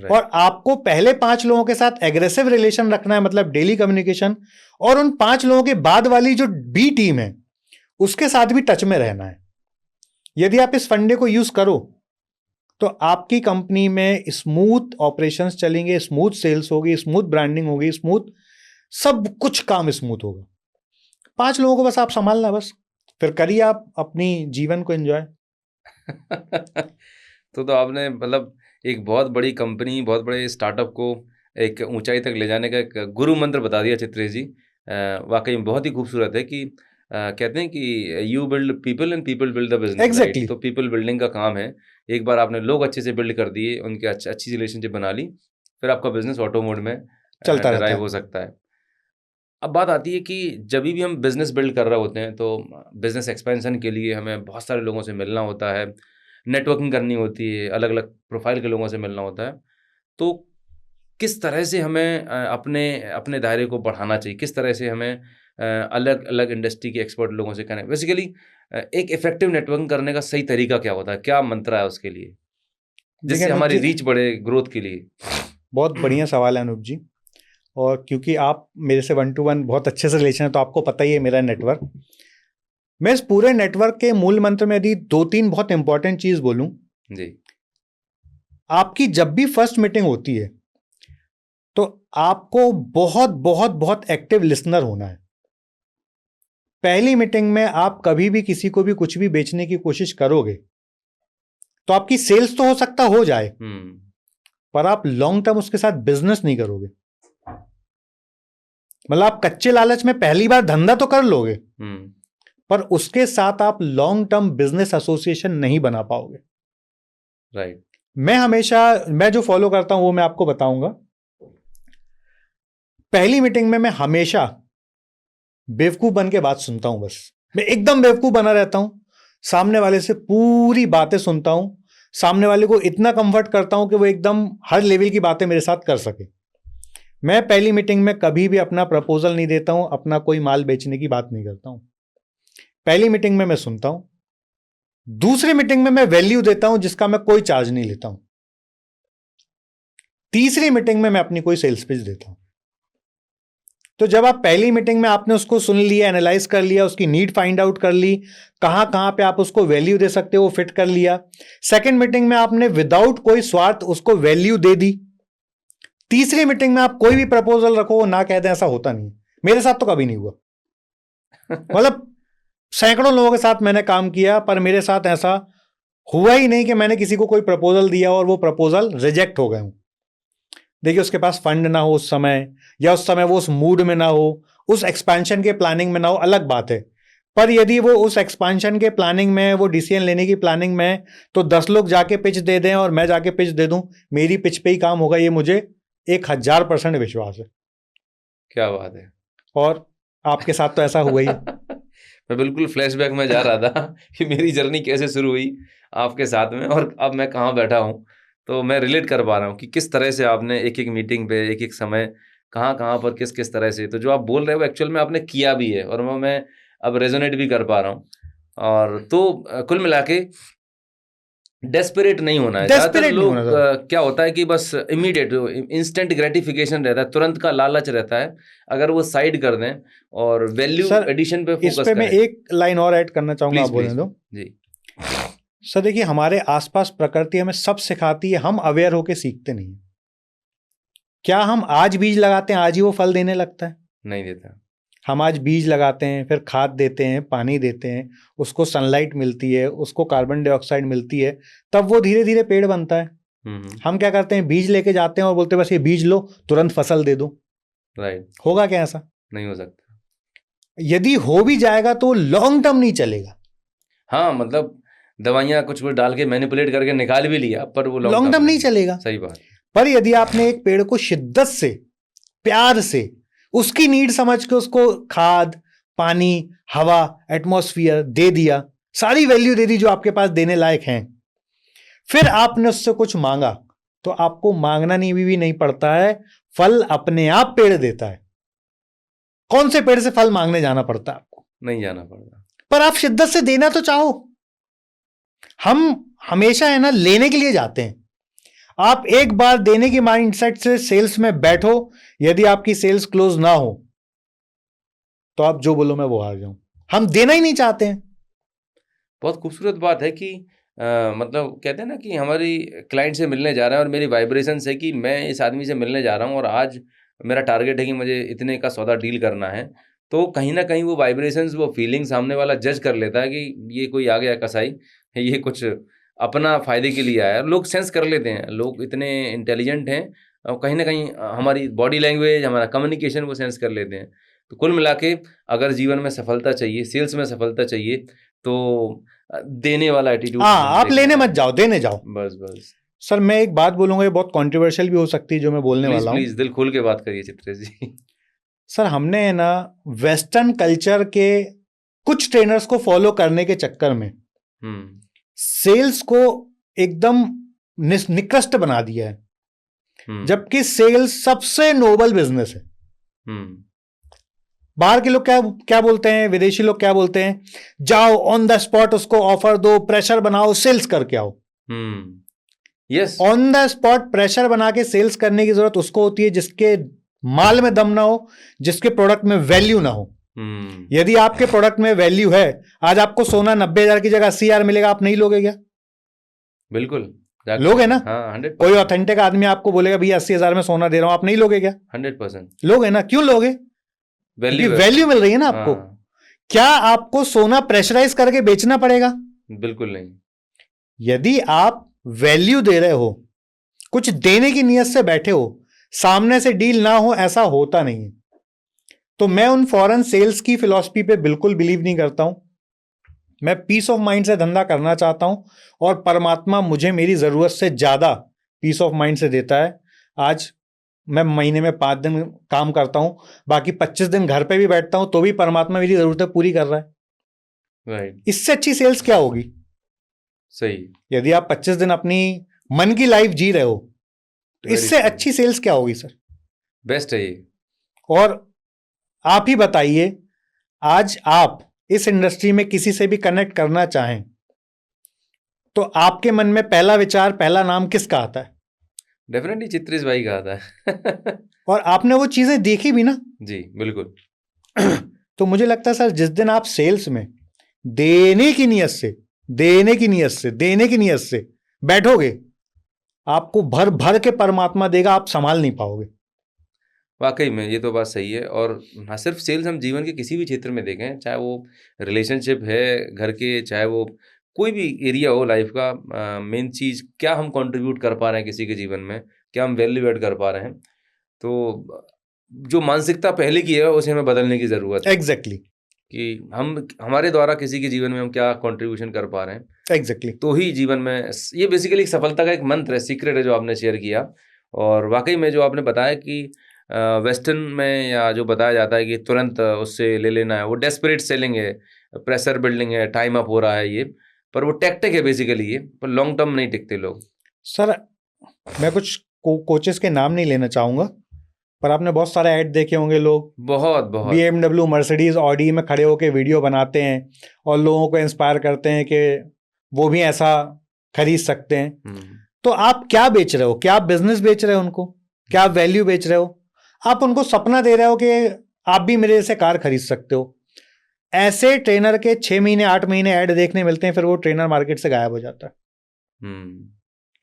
और आपको पहले 5 लोगों के साथ एग्रेसिव रिलेशन रखना है, मतलब डेली कम्युनिकेशन, और उन 5 लोगों के बाद वाली जो बी टीम है उसके साथ भी टच में रहना है। यदि आप इस फंडे को यूज करो तो आपकी कंपनी में स्मूथ ऑपरेशंस चलेंगे, स्मूथ सेल्स होगी, स्मूथ ब्रांडिंग होगी, स्मूथ सब कुछ काम स्मूथ होगा। 5 लोगों को बस आप संभालना, बस फिर करिए आप अपनी जीवन को एंजॉय। तो आपने मतलब एक बहुत बड़ी कंपनी, बहुत बड़े स्टार्टअप को एक ऊंचाई तक ले जाने का एक गुरु मंत्र बता दिया चित्रेश जी। वाकई में बहुत ही खूबसूरत है कि कहते हैं कि you build people and people build the business. Exactly. तो पीपल बिल्डिंग का काम है। एक बार आपने लोग अच्छे से बिल्ड कर दिए, उनके अच्छी रिलेशनशिप बना ली, फिर आपका बिजनेस ऑटो मोड में चलता रहता है, हो सकता है। अब बात आती है कि जब भी हम बिजनेस बिल्ड कर रहे होते हैं तो बिजनेस एक्सपेंशन के लिए हमें बहुत सारे लोगों से मिलना होता है, नेटवर्किंग करनी होती है, अलग अलग प्रोफाइल के लोगों से मिलना होता है। तो किस तरह से हमें अपने दायरे को बढ़ाना चाहिए, किस तरह से हमें अलग अलग इंडस्ट्री के एक्सपर्ट लोगों से कनेक्ट, बेसिकली एक इफेक्टिव नेटवर्किंग करने का सही तरीका क्या होता है, क्या मंत्र है उसके लिए जिससे हमारी रीच बढ़े ग्रोथ के लिए? बहुत बढ़िया सवाल है अनूप जी। और क्योंकि आप मेरे से 1 to 1 बहुत अच्छे से रिलेशन है, तो आपको पता ही है मेरा नेटवर्क। मैं इस पूरे नेटवर्क के मूल मंत्र में यदि 2-3 बहुत इंपॉर्टेंट चीज बोलूं जी। आपकी जब भी फर्स्ट मीटिंग होती है तो आपको बहुत बहुत बहुत एक्टिव लिसनर होना है। पहली मीटिंग में आप कभी भी किसी को भी कुछ भी बेचने की कोशिश करोगे तो आपकी सेल्स तो हो सकता हो जाए, पर आप लॉन्ग टर्म उसके साथ बिजनेस नहीं करोगे। मतलब आप कच्चे लालच में पहली बार धंधा तो कर लोगे, पर उसके साथ आप लॉन्ग टर्म बिजनेस एसोसिएशन नहीं बना पाओगे। राइट। मैं जो फॉलो करता हूं वो मैं आपको बताऊंगा। पहली मीटिंग में मैं हमेशा बेवकूफ बन के बात सुनता हूं, बस मैं एकदम बेवकूफ बना रहता हूं, सामने वाले से पूरी बातें सुनता हूं, सामने वाले को इतना कंफर्ट करता हूं कि वो एकदम हर लेवल की बातें मेरे साथ कर सके। मैं पहली मीटिंग में कभी भी अपना प्रपोजल नहीं देता हूं, अपना कोई माल बेचने की बात नहीं करता हूं। पहली मीटिंग में मैं सुनता हूं, दूसरी मीटिंग में मैं वैल्यू देता हूं जिसका मैं कोई चार्ज नहीं लेता हूं, तीसरी मीटिंग में मैं अपनी कोई सेल्स पिच देता हूं। तो जब आप पहली मीटिंग में आपने उसको सुन लिया, एनालाइज कर लिया, उसकी नीड फाइंड आउट कर ली, कहां पे आप उसको वैल्यू दे सकते हो वो फिट कर लिया। सेकंड मीटिंग में आपने विदाउट कोई स्वार्थ उसको वैल्यू दे दी, तीसरी मीटिंग में आप कोई भी प्रपोजल रखो वो ना कह दें, ऐसा होता नहीं है। मेरे साथ तो कभी नहीं हुआ। मतलब सैकड़ों लोगों के साथ मैंने काम किया, पर मेरे साथ ऐसा हुआ ही नहीं कि मैंने किसी को कोई प्रपोजल दिया और वो प्रपोजल रिजेक्ट हो गए हूं। देखिए, उसके पास फंड ना हो उस समय, या उस समय वो उस मूड में ना हो, उस एक्सपेंशन के प्लानिंग में ना हो, अलग बात है। पर यदि वो उस एक्सपेंशन के प्लानिंग में, वो डिसीजन लेने की प्लानिंग में, तो 10 लोग जाके पिच दे दें और मैं जाके पिच दे दूं, मेरी पिच पे ही काम होगा, ये मुझे 1000% विश्वास है। क्या बात है। और आपके साथ तो ऐसा हुआ ही। मैं बिल्कुल फ्लैशबैक में जा रहा था कि मेरी जर्नी कैसे शुरू हुई आपके साथ में और अब मैं कहाँ बैठा हूँ। तो मैं रिलेट कर पा रहा हूँ कि किस तरह से आपने एक एक मीटिंग पे, एक एक समय, कहाँ कहाँ पर, किस किस तरह से, तो जो आप बोल रहे हो एक्चुअल में आपने किया भी है और मैं अब रेजोनेट भी कर पा रहा हूँ। और तो कुल मिला के डेस्परेट नहीं होना है। ज़्यादातर लोग क्या होता है कि बस इमीडिएट इंस्टेंट ग्रेटिफिकेशन रहता है, तुरंत का लालच रहता है। अगर वो साइड कर दें और वैल्यू एडिशन पे फोकस करें। मैं एक लाइन और ऐड करना चाहूंगा, आप बोलने दो जी। सर देखिए, हमारे आसपास प्रकृति हमें सब सिखाती है, हम अवेयर होके सीखते नहीं। क्या हम आज बीज लगाते हैं आज ही वो फल देने लगता है? नहीं देता। हम आज बीज लगाते हैं, फिर खाद देते हैं, पानी देते हैं, उसको सनलाइट मिलती है, उसको कार्बन डाइऑक्साइड मिलती है, तब वो धीरे धीरे पेड़ बनता है। हम क्या करते हैं, बीज लेके जाते हैं और बोलते हैं बस ये बीज लो, तुरंत फसल दे दो। राइट। होगा क्या ऐसा? नहीं हो सकता। यदि हो भी जाएगा तो लॉन्ग टर्म नहीं चलेगा। हाँ, मतलब दवाइयाँ कुछ डाल के मैनिपुलेट करके निकाल भी लिया, पर वो लॉन्ग टर्म नहीं चलेगा। सही बात। पर यदि आपने एक पेड़ को शिद्दत से, प्यार से, उसकी नीड समझ के उसको खाद, पानी, हवा, एटमॉस्फेयर दे दिया, सारी वैल्यू दे दी जो आपके पास देने लायक हैं, फिर आपने उससे कुछ मांगा, तो आपको मांगना नहीं भी नहीं पड़ता है, फल अपने आप पेड़ देता है। कौन से पेड़ से फल मांगने जाना पड़ता है आपको? नहीं जाना पड़ता। पर आप शिद्दत से देना तो चाहो। हम हमेशा है ना लेने के लिए जाते हैं। आप एक बार देने की माइंडसेट से सेल्स में बैठो, यदि आपकी सेल्स क्लोज ना हो तो आप जो बोलो मैं वो हार जाऊं। हम देना ही नहीं चाहते हैं। बहुत खूबसूरत बात है कि मतलब कहते हैं ना कि हमारी क्लाइंट से मिलने जा रहे हैं और मेरी वाइब्रेशन है कि मैं इस आदमी से मिलने जा रहा हूं और आज मेरा टारगेट है कि मुझे इतने का सौदा डील करना है। तो कहीं ना कहीं वो वाइब्रेशंस, वो फीलिंग सामने वाला जज कर लेता है कि ये कोई आ गया कसाई, ये कुछ अपना फ़ायदे के लिए आया। लोग सेंस कर लेते हैं, लोग इतने इंटेलिजेंट हैं और कहीं ना कहीं हमारी बॉडी लैंग्वेज, हमारा कम्युनिकेशन वो सेंस कर लेते हैं। तो कुल मिला के अगर जीवन में सफलता चाहिए, सेल्स में सफलता चाहिए, तो देने वाला एटीट्यूड। हाँ, आप लेने मत जाओ, देने जाओ। बस बस। सर मैं एक बात बोलूंगा, ये बहुत कंट्रोवर्शियल भी हो सकती है जो मैं बोलने वाला हूँ। प्लीज दिल खोल के बात करिए चित्रेश जी। सर हमने है ना वेस्टर्न कल्चर के कुछ ट्रेनर्स को फॉलो करने के चक्कर में सेल्स को एकदम निकृष्ट बना दिया है, जबकि सेल्स सबसे नोबल बिजनेस है। बाहर के लोग क्या बोलते हैं, विदेशी लोग क्या बोलते हैं, जाओ ऑन द स्पॉट उसको ऑफर दो, प्रेशर बनाओ, सेल्स करके आओ। Yes, on the spot pressure बना के सेल्स करने की जरूरत उसको होती है जिसके माल में दम ना हो, जिसके प्रोडक्ट में वैल्यू ना हो। यदि आपके प्रोडक्ट में वैल्यू है, आज आपको सोना 90,000 की जगह 80,000 मिलेगा, आप नहीं लोगे क्या? बिल्कुल लोग है ना। हाँ, 100%। कोई ऑथेंटिक आदमी आपको बोलेगा भैया 80,000 में सोना दे रहा हूं, आप नहीं लोगे क्या? 100% लोग है ना। क्यों लोगे? वैल्यू मिल रही है ना आपको। क्या आपको सोना प्रेशराइज करके बेचना पड़ेगा? बिल्कुल नहीं। यदि आप वैल्यू दे रहे हो, कुछ देने की नीयत से बैठे हो, सामने से डील ना हो, ऐसा होता नहीं है। तो मैं उन फॉरेन सेल्स की फिलॉसफी पे बिल्कुल बिलीव नहीं करता हूं। मैं पीस ऑफ माइंड से धंधा करना चाहता हूं और परमात्मा मुझे मेरी जरूरत से ज्यादा पीस ऑफ माइंड से देता है। आज मैं महीने में 5 दिन काम करता हूं, बाकी 25 दिन घर पे भी बैठता हूं, तो भी परमात्मा मेरी जरूरतें पूरी कर रहा है। राइट। इससे अच्छी सेल्स क्या होगी? सही। यदि आप 25 दिन अपनी मन की लाइफ जी रहे हो, तो इससे अच्छी सेल्स क्या होगी सर? बेस्ट है ये। और आप ही बताइए, आज आप इस इंडस्ट्री में किसी से भी कनेक्ट करना चाहें तो आपके मन में पहला विचार, पहला नाम किसका आता है? डेफिनेटली चित्रेश भाई का आता है। और आपने वो चीजें देखी भी ना। जी बिल्कुल। तो मुझे लगता है सर, जिस दिन आप सेल्स में देने की नीयत से बैठोगे, आपको भर भर के परमात्मा देगा, आप संभाल नहीं पाओगे। वाकई में ये तो बात सही है। और ना सिर्फ सेल्स, हम जीवन के किसी भी क्षेत्र में देखें, चाहे वो रिलेशनशिप है घर के, चाहे वो कोई भी एरिया हो लाइफ का, मेन चीज़ क्या हम कंट्रीब्यूट कर पा रहे हैं किसी के जीवन में, क्या हम वैल्यू ऐड कर पा रहे हैं। तो जो मानसिकता पहले की है उसे हमें बदलने की ज़रूरत है। एग्जैक्टली कि हम हमारे द्वारा किसी के जीवन में हम क्या कंट्रीब्यूशन कर पा रहे हैं, एग्जैक्टली। तो ही जीवन में ये बेसिकली एक सफलता का एक मंत्र है, सीक्रेट है जो आपने शेयर किया। और वाकई में जो आपने बताया कि वेस्टर्न में या जो बताया जाता है कि तुरंत उससे ले लेना है, वो डेस्परेट सेलिंग है, प्रेशर बिल्डिंग है, टाइम अप हो रहा है ये, पर वो टैक्टिक है बेसिकली ये, पर लॉन्ग टर्म नहीं टिकते लोग। सर मैं कुछ कोचेस के नाम नहीं लेना चाहूँगा, पर आपने बहुत सारे ऐड देखे होंगे, लोग बहुत बहुत BMW, मर्सिडीज, ऑडी में खड़े होकर वीडियो बनाते हैं और लोगों को इंस्पायर करते हैं कि वो भी ऐसा खरीद सकते हैं। तो आप क्या बेच रहे हो? क्या आप बिजनेस बेच रहे हो उनको? क्या आप वैल्यू बेच रहे हो? आप उनको सपना दे रहे हो कि आप भी मेरे जैसे कार खरीद सकते हो। ऐसे ट्रेनर के 6 महीने 8 महीने ऐड देखने मिलते हैं, फिर वो ट्रेनर मार्केट से गायब हो जाता है।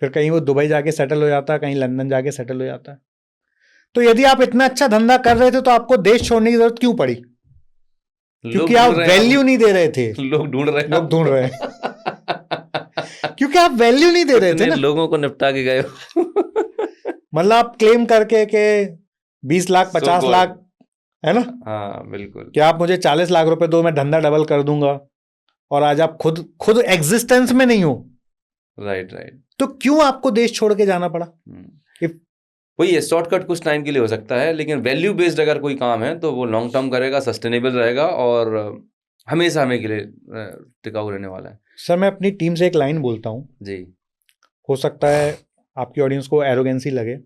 फिर कहीं वो दुबई जाके सेटल हो जाता है, कहीं लंदन जाके सेटल हो जाता है। तो यदि आप इतना अच्छा धंधा कर रहे थे तो आपको देश छोड़ने की जरूरत क्यों पड़ी? क्योंकि आप वैल्यू नहीं दे रहे थे। लोग ढूंढ रहे हैं क्योंकि आप वैल्यू नहीं दे रहे थे ना। लोगों को निपटा के गए मतलब आप क्लेम करके के 20 लाख 50 लाख, है ना? हाँ बिल्कुल। कि आप मुझे 40 लाख रुपए दो, मैं धंधा डबल कर दूंगा, और आज आप खुद एग्जिस्टेंस में नहीं हो। राइट। तो क्यों आपको देश छोड़ के जाना पड़ा? वही है, शॉर्टकट कुछ टाइम के लिए हो सकता है, लेकिन वैल्यू बेस्ड अगर कोई काम है तो वो लॉन्ग टर्म करेगा, सस्टेनेबल रहेगा और हमेशा हमें के लिए टिकाऊ रहने वाला है। सर मैं अपनी टीम से एक लाइन बोलता हूँ जी। हो सकता है आपकी ऑडियंस को एरोगेंसी लगे।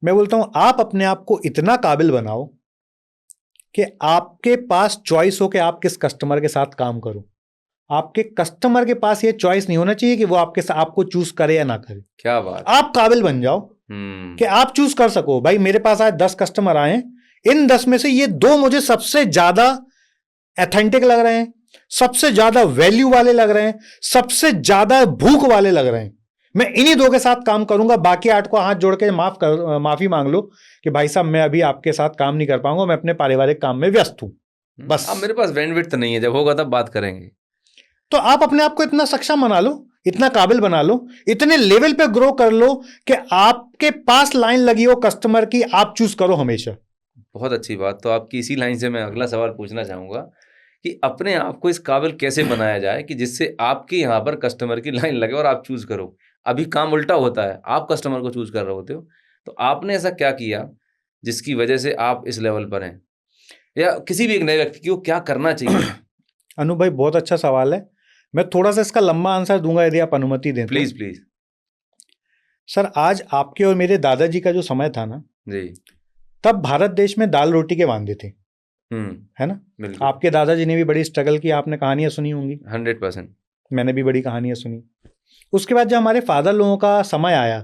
मैं बोलता हूँ आप अपने आप को इतना काबिल बनाओ कि आपके पास चॉइस हो कि आप किस कस्टमर के साथ काम करो। आपके कस्टमर के पास ये चॉइस नहीं होना चाहिए कि वो आपको चूज करे या ना करे। क्या बात। आप काबिल बन जाओ कि आप चूज कर सको। भाई मेरे पास आज 10 कस्टमर आए, इन 10 में से ये 2 मुझे सबसे ज्यादा एथेंटिक लग रहे हैं, सबसे ज्यादा वैल्यू वाले लग रहे हैं, सबसे ज्यादा भूख वाले लग रहे हैं, मैं इन्हीं 2 के साथ काम करूंगा। बाकी 8 को हाथ जोड़ के माफी मांग लो कि भाई साहब मैं अभी आपके साथ काम नहीं कर पाऊंगा, मैं अपने पारिवारिक काम में व्यस्त हूं। बस अब मेरे पास बैंडविड्थ नहीं है, जब होगा तब बात करेंगे। तो आप अपने आप को इतना सक्षम बना लो, इतना काबिल बना लो, इतने लेवल पे ग्रो कर लो कि आपके पास लाइन लगी हो कस्टमर की, आप चूज करो हमेशा। बहुत अच्छी बात। तो आपकी इसी लाइन से मैं अगला सवाल पूछना चाहूंगा कि अपने आप को इस काबिल कैसे बनाया जाए कि जिससे आपके यहाँ पर कस्टमर की लाइन लगे और आप चूज करो। अभी काम उल्टा होता है, आप कस्टमर को चूज कर रहे होते हो, तो आपने ऐसा क्या किया जिसकी वजह से आप इस लेवल पर हैं, या किसी भी एक नए व्यक्ति को क्या करना चाहिए? अनु भाई बहुत अच्छा सवाल है, मैं थोड़ा सा इसका लंबा आंसर दूंगा यदि आप अनुमति दें। प्लीज। सर आज आपके और मेरे दादाजी का जो समय था ना जी, तब भारत देश में दाल रोटी के वांदे थे, है ना? बिल्कुल। आपके दादाजी ने भी बड़ी स्ट्रगल की, आपने कहानियां सुनी होंगी। 100%। मैंने भी बड़ी कहानियां सुनी। उसके बाद जब हमारे फादर लोगों का समय आया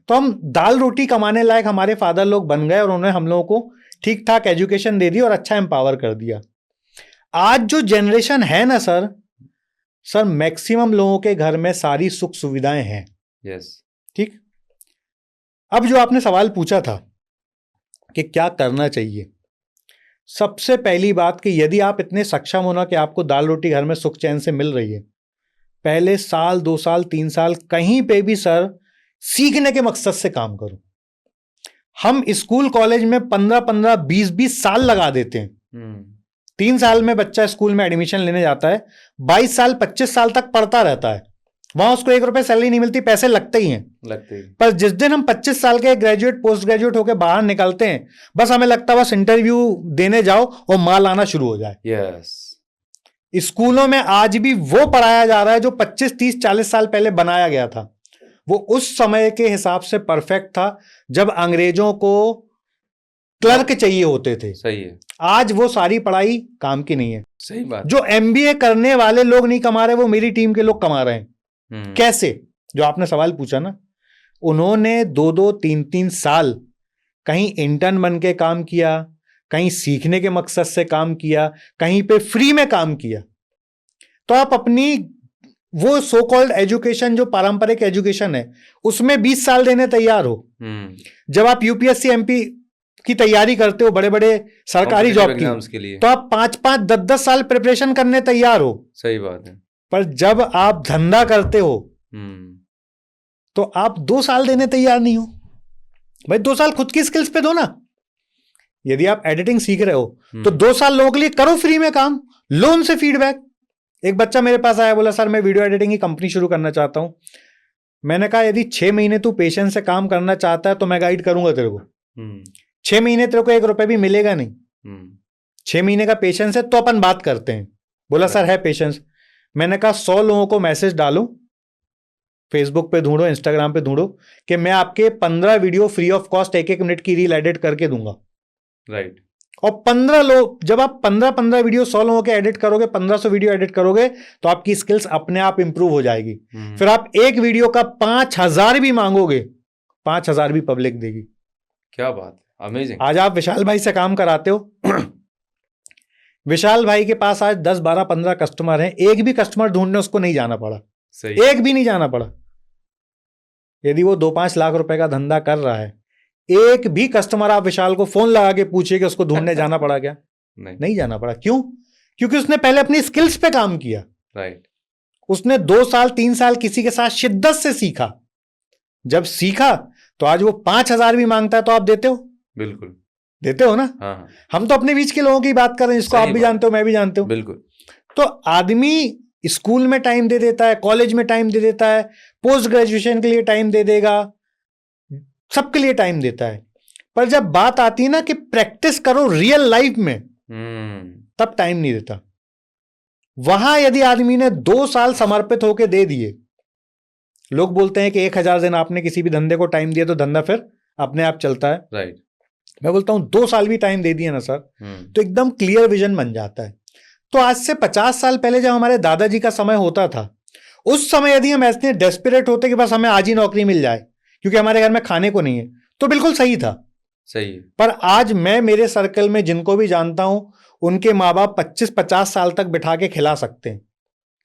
तो हम दाल रोटी कमाने लायक हमारे फादर लोग बन गए, और उन्होंने हम लोगों को ठीक ठाक एजुकेशन दे दी और अच्छा एम्पावर कर दिया। आज जो जनरेशन है ना सर मैक्सिमम लोगों के घर में सारी सुख सुविधाएं हैं। यस। ठीक। अब जो आपने सवाल पूछा था कि क्या करना चाहिए, सबसे पहली बात कि यदि आप इतने सक्षम हो ना कि आपको दाल रोटी घर में सुख चैन से मिल रही है, पहले साल 2 साल 3 साल कहीं पे भी सर सीखने के मकसद से काम करो। हम स्कूल कॉलेज में 15-15 20-20 साल लगा देते हैं। 3 साल में बच्चा स्कूल में एडमिशन लेने जाता है, 22 साल 25 साल तक पढ़ता रहता है, वहां उसको 1 रुपए सैलरी नहीं मिलती, पैसे लगते ही हैं। पर जिस दिन हम 25 साल के ग्रेजुएट पोस्ट ग्रेजुएट होकर बाहर निकलते हैं, बस हमें लगता है बस इंटरव्यू देने जाओ और माल आना शुरू हो जाए। यस। स्कूलों में आज भी वो पढ़ाया जा रहा है जो 25 30 40 साल पहले बनाया गया था। वो उस समय के हिसाब से परफेक्ट था जब अंग्रेजों को क्लर्क चाहिए होते थे। सही है। आज वो सारी पढ़ाई काम की नहीं है। सही बात। जो MBA करने वाले लोग नहीं कमा रहे, वो मेरी टीम के लोग कमा रहे हैं। कैसे? जो आपने सवाल पूछा ना, उन्होंने 2-2 3-3 साल कहीं इंटर्न बन के काम किया, कहीं सीखने के मकसद से काम किया, कहीं पे फ्री में काम किया। तो आप अपनी वो सो कॉल्ड एजुकेशन जो पारंपरिक एजुकेशन है उसमें 20 साल देने तैयार हो। जब आप यूपीएससी एमपी की तैयारी करते हो बड़े बड़े सरकारी जॉब की, तो आप 5-5 10-10 साल प्रिपरेशन करने तैयार हो। सही बात है। पर जब आप धंधा करते हो तो आप 2 साल देने तैयार नहीं हो। भाई 2 साल खुद की स्किल्स पे दो ना। यदि आप एडिटिंग सीख रहे हो तो 2 साल लोगों के लिए करो फ्री में काम, लो उनसे फीडबैक। एक बच्चा मेरे पास आया, बोला सर मैं वीडियो एडिटिंग की कंपनी शुरू करना चाहता हूं। मैंने कहा यदि 6 महीने तू पेशेंस से काम करना चाहता है तो मैं गाइड करूंगा तेरे को। 6 महीने तेरे को 1 रुपए भी मिलेगा नहीं। 6 महीने का पेशेंस है तो अपन बात करते हैं। बोला सर है पेशेंस। मैंने कहा 100 लोगों को मैसेज डालो, फेसबुक पे ढूंढो, इंस्टाग्राम पे ढूंढो कि मैं आपके 15 video free of cost 1-1 minute की रील एडिट करके दूंगा। राइट। और 15 लोग, जब आप 15 वीडियो 100 लोगों के एडिट करोगे, 1500 वीडियो एडिट करोगे तो आपकी स्किल्स अपने आप इंप्रूव हो जाएगी। फिर आप एक वीडियो का 5000 भी मांगोगे, 5000 भी पब्लिक देगी। क्या बात, अमेजिंग। आज आप विशाल भाई से काम कराते हो विशाल भाई के पास आज 10, 12, 15 कस्टमर हैं। एक भी कस्टमर ढूंढने उसको नहीं जाना पड़ा। सही। एक भी नहीं जाना पड़ा। यदि वो 2-5 लाख रुपए का धंधा कर रहा है, एक भी कस्टमर आप विशाल को फोन लगा के पूछिए कि उसको ढूंढने जाना पड़ा क्या? नहीं जाना पड़ा। क्यों? क्योंकि उसने पहले अपनी स्किल्स पे काम किया। राइट। उसने 2 साल 3 साल किसी के साथ शिद्दत से सीखा। जब सीखा तो आज वो 5000 भी मांगता है तो आप देते हो? बिल्कुल देते हो ना। हाँ। हम तो अपने बीच के लोगों की बात कर रहे हैं, जिसको आप भी जानते हो, मैं भी जानते हूं। बिल्कुल। तो आदमी स्कूल में टाइम दे देता है, कॉलेज में टाइम दे देता है, पोस्ट ग्रेजुएशन के लिए टाइम दे देगा, सबके लिए टाइम देता है। पर जब बात आती है ना कि प्रैक्टिस करो रियल लाइफ में, तब टाइम नहीं देता। वहां यदि आदमी ने 2 साल समर्पित होकर दे दिए, लोग बोलते हैं कि 1000 दिन आपने किसी भी धंधे को टाइम दिया तो धंधा फिर अपने आप चलता है। राइट। मैं बोलता हूं 2 साल भी टाइम दे दिया ना सर, तो एकदम क्लियर विजन बन जाता है। तो आज से 50 साल पहले जब हमारे दादाजी का समय होता था, उस समय यदि हम ऐसे डेस्परेट होते कि बस हमें आज ही नौकरी मिल जाए क्योंकि हमारे घर में खाने को नहीं है, तो बिल्कुल सही था। सही। पर आज मैं मेरे सर्कल में जिनको भी जानता हूं, उनके माँ बाप 25-50 साल तक बिठा के खिला सकते हैं।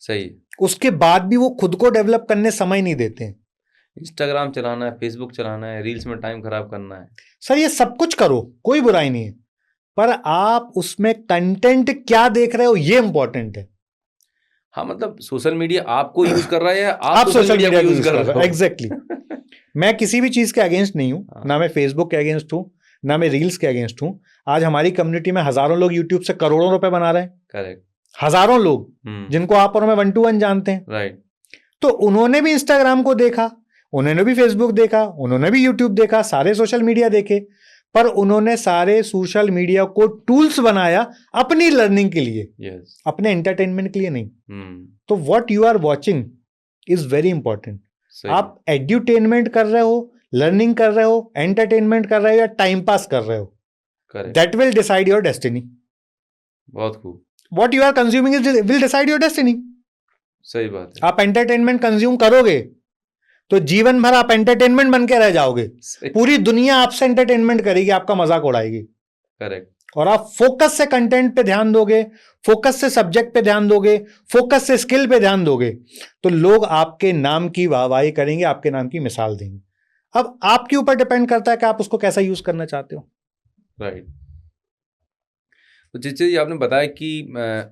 सही। उसके बाद भी वो खुद को डेवलप करने समय नहीं देते हैं। इंस्टाग्राम चलाना है, फेसबुक चलाना है, रील्स में टाइम खराब करना है। सर ये सब कुछ करो, कोई बुराई नहीं है, पर आप उसमें कंटेंट क्या देख रहे हो ये इंपॉर्टेंट है। हाँ, मतलब सोशल मीडिया आपको यूज कर रहा है या आप सोशल मीडिया को यूज कर रहे हो। एग्जैक्टली। मैं किसी भी चीज के अगेंस्ट नहीं हूं, ना मैं फेसबुक के अगेंस्ट हूं, ना मैं रील्स के अगेंस्ट हूं। आज हमारी कम्युनिटी में हजारों लोग यूट्यूब से करोड़ों रुपए बना रहे हैं। करेक्ट। हजारों लोग जिनको आप और मैं 1 to 1 जानते हैं। राइट। तो उन्होंने भी इंस्टाग्राम को देखा, उन्होंने भी फेसबुक देखा, उन्होंने भी यूट्यूब देखा, सारे सोशल मीडिया देखे, पर उन्होंने सारे सोशल मीडिया को टूल्स बनाया अपनी लर्निंग के लिए। yes. अपने एंटरटेनमेंट के लिए नहीं। तो what you are watching is very important. आप एड्यूटेनमेंट कर रहे हो, लर्निंग कर रहे हो, एंटरटेनमेंट कर रहे हो या टाइम पास कर रहे हो, that will decide your destiny. बहुत खूब। What you are consuming will decide your destiny. सही बात है। आप एंटरटेनमेंट कंज्यूम करोगे तो जीवन भर आप एंटरटेनमेंट बन के रह जाओगे। पूरी दुनिया आपसे एंटरटेनमेंट करेगी, आपका मजाक उड़ाएगी। करेक्ट। और आप फोकस से कंटेंट पे ध्यान दोगे, फोकस से सब्जेक्ट पे ध्यान दोगे, फोकस से स्किल पे ध्यान दोगे, तो लोग आपके नाम की वाहवाही करेंगे, आपके नाम की मिसाल देंगे। अब आपके ऊपर डिपेंड करता है कि आप उसको कैसा यूज करना चाहते हो। राइट। तो जिस चीज़ आपने बताया कि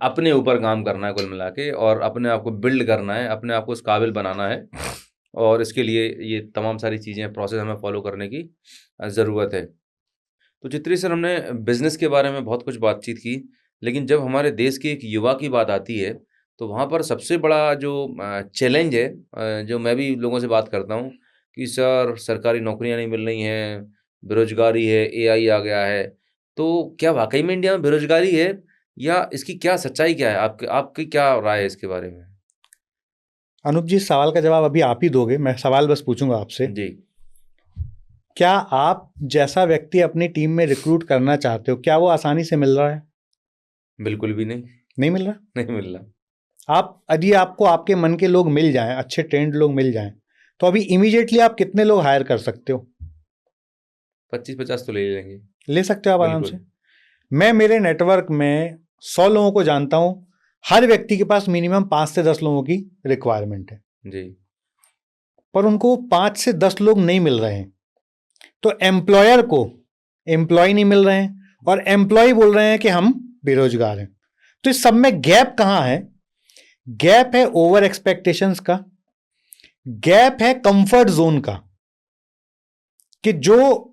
अपने ऊपर काम करना है कुल मिला के, और अपने आप को बिल्ड करना है, अपने आप को उस काबिल बनाना है, और इसके लिए ये तमाम सारी चीज़ें, प्रोसेस हमें फॉलो करने की ज़रूरत है। तो चित्री सर, हमने बिज़नेस के बारे में बहुत कुछ बातचीत की, लेकिन जब हमारे देश के एक युवा की बात आती है तो वहाँ पर सबसे बड़ा जो चैलेंज है, जो मैं भी लोगों से बात करता हूँ कि सर सरकारी नौकरियाँ नहीं मिल रही हैं, बेरोजगारी है, AI आ गया है। तो क्या वाकई में इंडिया में बेरोजगारी है, या इसकी क्या सच्चाई क्या है? आपकी क्या राय है इसके बारे में? अनूप जी, सवाल का जवाब अभी आप ही दोगे, मैं सवाल बस पूछूंगा आपसे जी। क्या आप जैसा व्यक्ति अपनी टीम में रिक्रूट करना चाहते हो, क्या वो आसानी से मिल रहा है? बिल्कुल भी नहीं। नहीं मिल रहा? नहीं मिल रहा। यदि आपको आपके मन के लोग मिल जाएं, अच्छे ट्रेंड लोग मिल जाएं, तो अभी इमीडिएटली आप कितने लोग हायर कर सकते हो? 25-50 तो ले लेंगे। ले सकते हो आप आराम से। मैं मेरे नेटवर्क में 100 लोगों को जानता हूं, हर व्यक्ति के पास मिनिमम 5 से 10 लोगों की रिक्वायरमेंट है जी। पर उनको 5 से 10 लोग नहीं मिल रहे हैं, तो एम्प्लॉयर को एम्प्लॉय नहीं मिल रहे हैं और एम्प्लॉय बोल रहे हैं कि हम बेरोजगार हैं। तो इस सब में गैप कहां है? गैप है ओवर एक्सपेक्टेशंस का, गैप है कंफर्ट जोन का, कि जो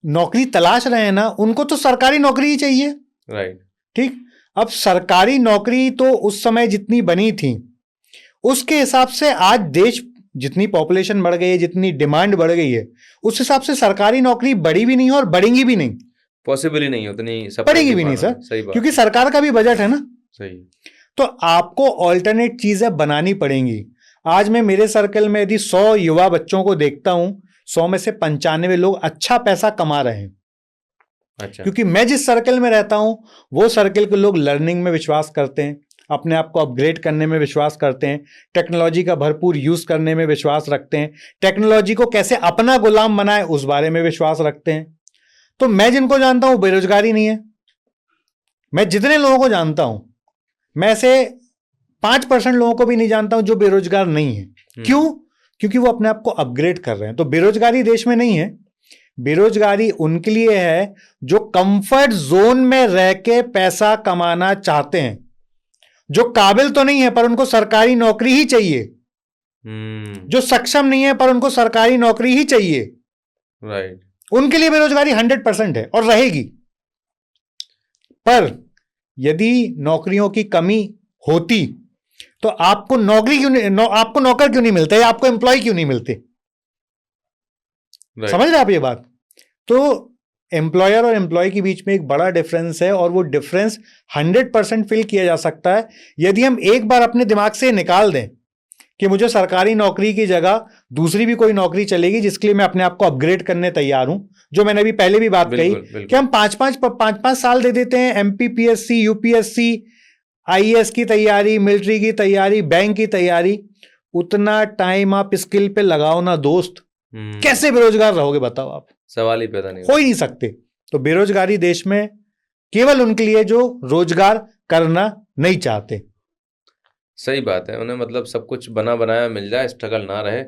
नौकरी तलाश रहे हैं ना उनको तो सरकारी नौकरी ही चाहिए। राइट। ठीक, अब सरकारी नौकरी तो उस समय जितनी बनी थी उसके हिसाब से आज देश जितनी पॉपुलेशन बढ़ गई है, जितनी डिमांड बढ़ गई है, उस हिसाब से सरकारी नौकरी बढ़ी भी नहीं है और बढ़ेंगी भी नहीं, पॉसिबल ही नहीं है उतनी, बढ़ेगी भी नहीं सर। सही बात, क्योंकि सरकार का भी बजट है ना। सही। तो आपको ऑल्टरनेट चीजें बनानी पड़ेंगी। आज मैं मेरे सर्कल में यदि 100 युवा बच्चों को देखता हूं, 100 में से 95 लोग अच्छा पैसा कमा रहे हैं। अच्छा। क्योंकि मैं जिस सर्कल में रहता हूं वो सर्कल के लोग लर्निंग में विश्वास करते हैं, अपने आप को अपग्रेड करने में विश्वास करते हैं, टेक्नोलॉजी का भरपूर यूज करने में विश्वास रखते हैं, टेक्नोलॉजी को कैसे अपना गुलाम बनाए उस बारे में विश्वास रखते हैं। तो मैं जिनको जानता हूं बेरोजगारी नहीं है। मैं जितने लोगों को जानता हूं, मैं से 5% लोगों को भी नहीं जानता हूं जो बेरोजगार नहीं है। क्यों? क्योंकि वो अपने आप को अपग्रेड कर रहे हैं। तो बेरोजगारी देश में नहीं है, बेरोजगारी उनके लिए है जो कंफर्ट जोन में रह के पैसा कमाना चाहते हैं, जो काबिल तो नहीं है पर उनको सरकारी नौकरी ही चाहिए, जो सक्षम नहीं है पर उनको सरकारी नौकरी ही चाहिए। राइट। उनके लिए बेरोजगारी 100% है और रहेगी। पर यदि नौकरियों की कमी होती तो आपको नौकरी क्यों नहीं, आपको नौकर क्यों नहीं मिलते, आपको एम्प्लॉय क्यों नहीं मिलते? समझ रहे आप ये बात? तो एम्प्लॉयर और एम्प्लॉय के बीच में एक बड़ा डिफरेंस है और वो डिफरेंस 100% फिल किया जा सकता है यदि हम एक बार अपने दिमाग से निकाल दें कि मुझे सरकारी नौकरी की जगह दूसरी भी कोई नौकरी चलेगी जिसके लिए मैं अपने आप को अपग्रेड करने तैयार हूं। जो मैंने अभी पहले भी बात कही कि हम 5-5 साल दे देते हैं MPPSC, UPSC, IAS की तैयारी, मिलिट्री की तैयारी, बैंक की तैयारी। उतना टाइम आप स्किल पे लगाओ ना दोस्त, कैसे बेरोजगार रहोगे बताओ आप? सवाल ही पैदा नहीं हो ही नहीं सकते। तो बेरोजगारी देश में केवल उनके लिए जो रोजगार करना नहीं चाहते। सही बात है, उन्हें मतलब सब कुछ बना बनाया मिल जाए, स्ट्रगल ना रहे।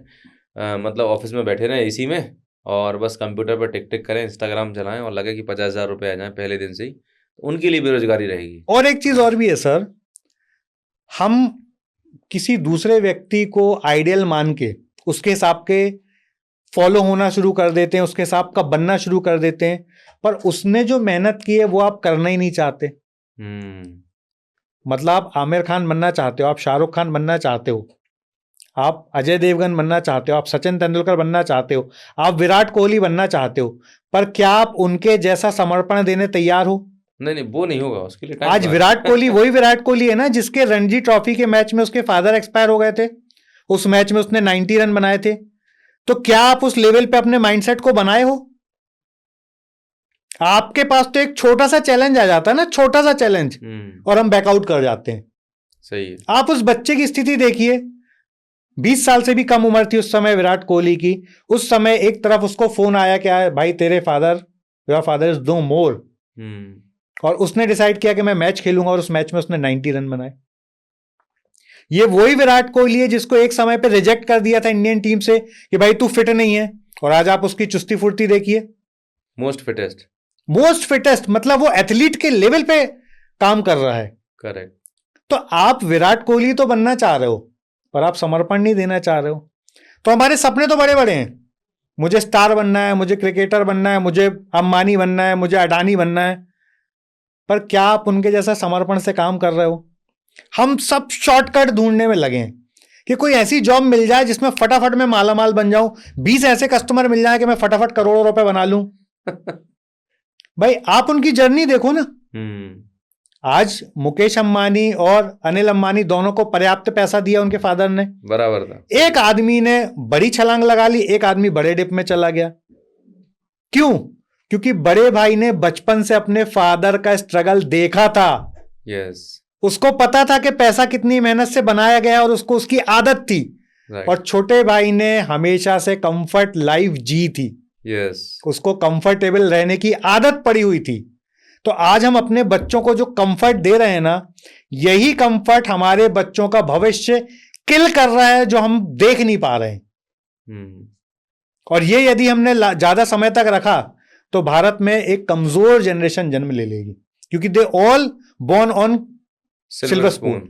मतलब ऑफिस में बैठे रहें AC में और बस कंप्यूटर पर टिक टिक करें, इंस्टाग्राम चलाएं और लगे कि 50,000 रुपये आ जाएं पहले दिन से ही, तो उनके लिए बेरोजगारी रहेगी। और एक चीज और भी है सर, हम किसी दूसरे व्यक्ति को आइडियल मान के उसके हिसाब के फॉलो होना शुरू कर देते हैं, उसके हिसाब का बनना शुरू कर देते हैं, पर उसने जो मेहनत की है वो आप करना ही नहीं चाहते। मतलब आप आमिर खान बनना चाहते हो, आप शाहरुख खान बनना चाहते हो, आप अजय देवगन बनना चाहते हो, आप सचिन तेंदुलकर बनना चाहते हो, आप विराट कोहली बनना चाहते हो, पर क्या आप उनके जैसा समर्पण देने तैयार हो? नहीं, वो नहीं होगा, उसके लिए टाइम। आज विराट कोहली वही विराट कोहली है ना जिसके रणजी ट्रॉफी के मैच में उसके फादर एक्सपायर हो गए थे। उस मैच में उसने 90 रन बनाए थे। तो क्या आप उस लेवल पे अपने माइंडसेट को बनाए हो? आपके पास तो एक छोटा सा चैलेंज आ जाता है ना, छोटा सा चैलेंज, और हम बैकआउट कर जाते हैं। सही है। आप उस बच्चे की स्थिति देखिए, 20 साल से भी कम उम्र थी उस समय विराट कोहली की। उस समय एक तरफ उसको फोन आया कि भाई तेरे father, your father is no more, और उसने डिसाइड किया कि मैं मैच खेलूंगा, और उस मैच में उसने 90 रन बनाए। ये वही विराट कोहली है जिसको एक समय पे रिजेक्ट कर दिया था इंडियन टीम से कि भाई तू फिट नहीं है, और आज आप उसकी चुस्ती फुर्ती देखिए। मोस्ट फिटेस्ट मतलब वो एथलीट के लेवल पे काम कर रहा है। करेक्ट। तो आप विराट कोहली तो बनना चाह रहे हो पर आप समर्पण नहीं देना चाह रहे हो। तो हमारे सपने तो बड़े बड़े हैं, मुझे स्टार बनना है, मुझे क्रिकेटर बनना है, मुझे अंबानी बनना है, मुझे अडानी बनना है, पर क्या आप उनके जैसा समर्पण से काम कर रहे हो? हम सब शॉर्टकट ढूंढने में लगे हैं कि कोई ऐसी जॉब मिल जाए जिसमें फटाफट मैं मालामाल बन जाऊं, 20 ऐसे कस्टमर मिल जाए कि मैं फटाफट करोड़ों रुपए बना लूं। भाई आप उनकी जर्नी देखो ना। आज मुकेश अंबानी और अनिल अंबानी दोनों को पर्याप्त पैसा दिया उनके फादर ने, बराबर था। एक आदमी ने बड़ी छलांग लगा ली, एक आदमी बड़े डिप में चला गया। क्यों? क्योंकि बड़े भाई ने बचपन से अपने फादर का स्ट्रगल देखा था। यस। उसको पता था कि पैसा कितनी मेहनत से बनाया गया और उसको उसकी आदत थी। और छोटे भाई ने हमेशा से कंफर्ट लाइफ जी थी। यस। उसको कंफर्टेबल रहने की आदत पड़ी हुई थी। तो आज हम अपने बच्चों को जो कंफर्ट दे रहे हैं ना, यही कंफर्ट हमारे बच्चों का भविष्य किल कर रहा है, जो हम देख नहीं पा रहे हैं। और ये यदि हमने ज्यादा समय तक रखा तो भारत में एक कमजोर जनरेशन जन्म ले लेगी, क्योंकि they all born on silver spoon.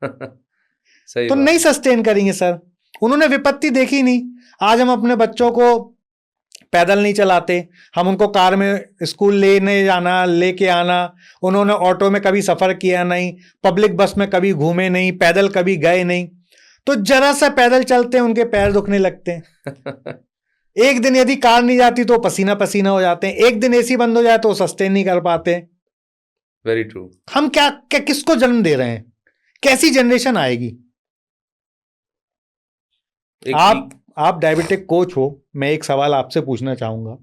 तो नहीं सस्टेन करेंगे सर, उन्होंने विपत्ति देखी नहीं। आज हम अपने बच्चों को पैदल नहीं चलाते, हम उनको कार में स्कूल लेने जाना, लेके आना, उन्होंने ऑटो में कभी सफर किया नहीं, पब्लिक बस में कभी घूमे नहीं, पैदल कभी गए नहीं। तो जरा सा पैदल चलते हैं उनके पैर दुखने लगते हैं। एक दिन यदि कार नहीं जाती तो पसीना पसीना हो जाते हैं, एक दिन एसी बंद हो जाए तो सस्टेन नहीं कर पाते। Very true. हम क्या किसको जन्म दे रहे हैं? कैसी जनरेशन आएगी? आप डायबिटिक कोच हो, मैं एक सवाल आपसे पूछना चाहूंगा,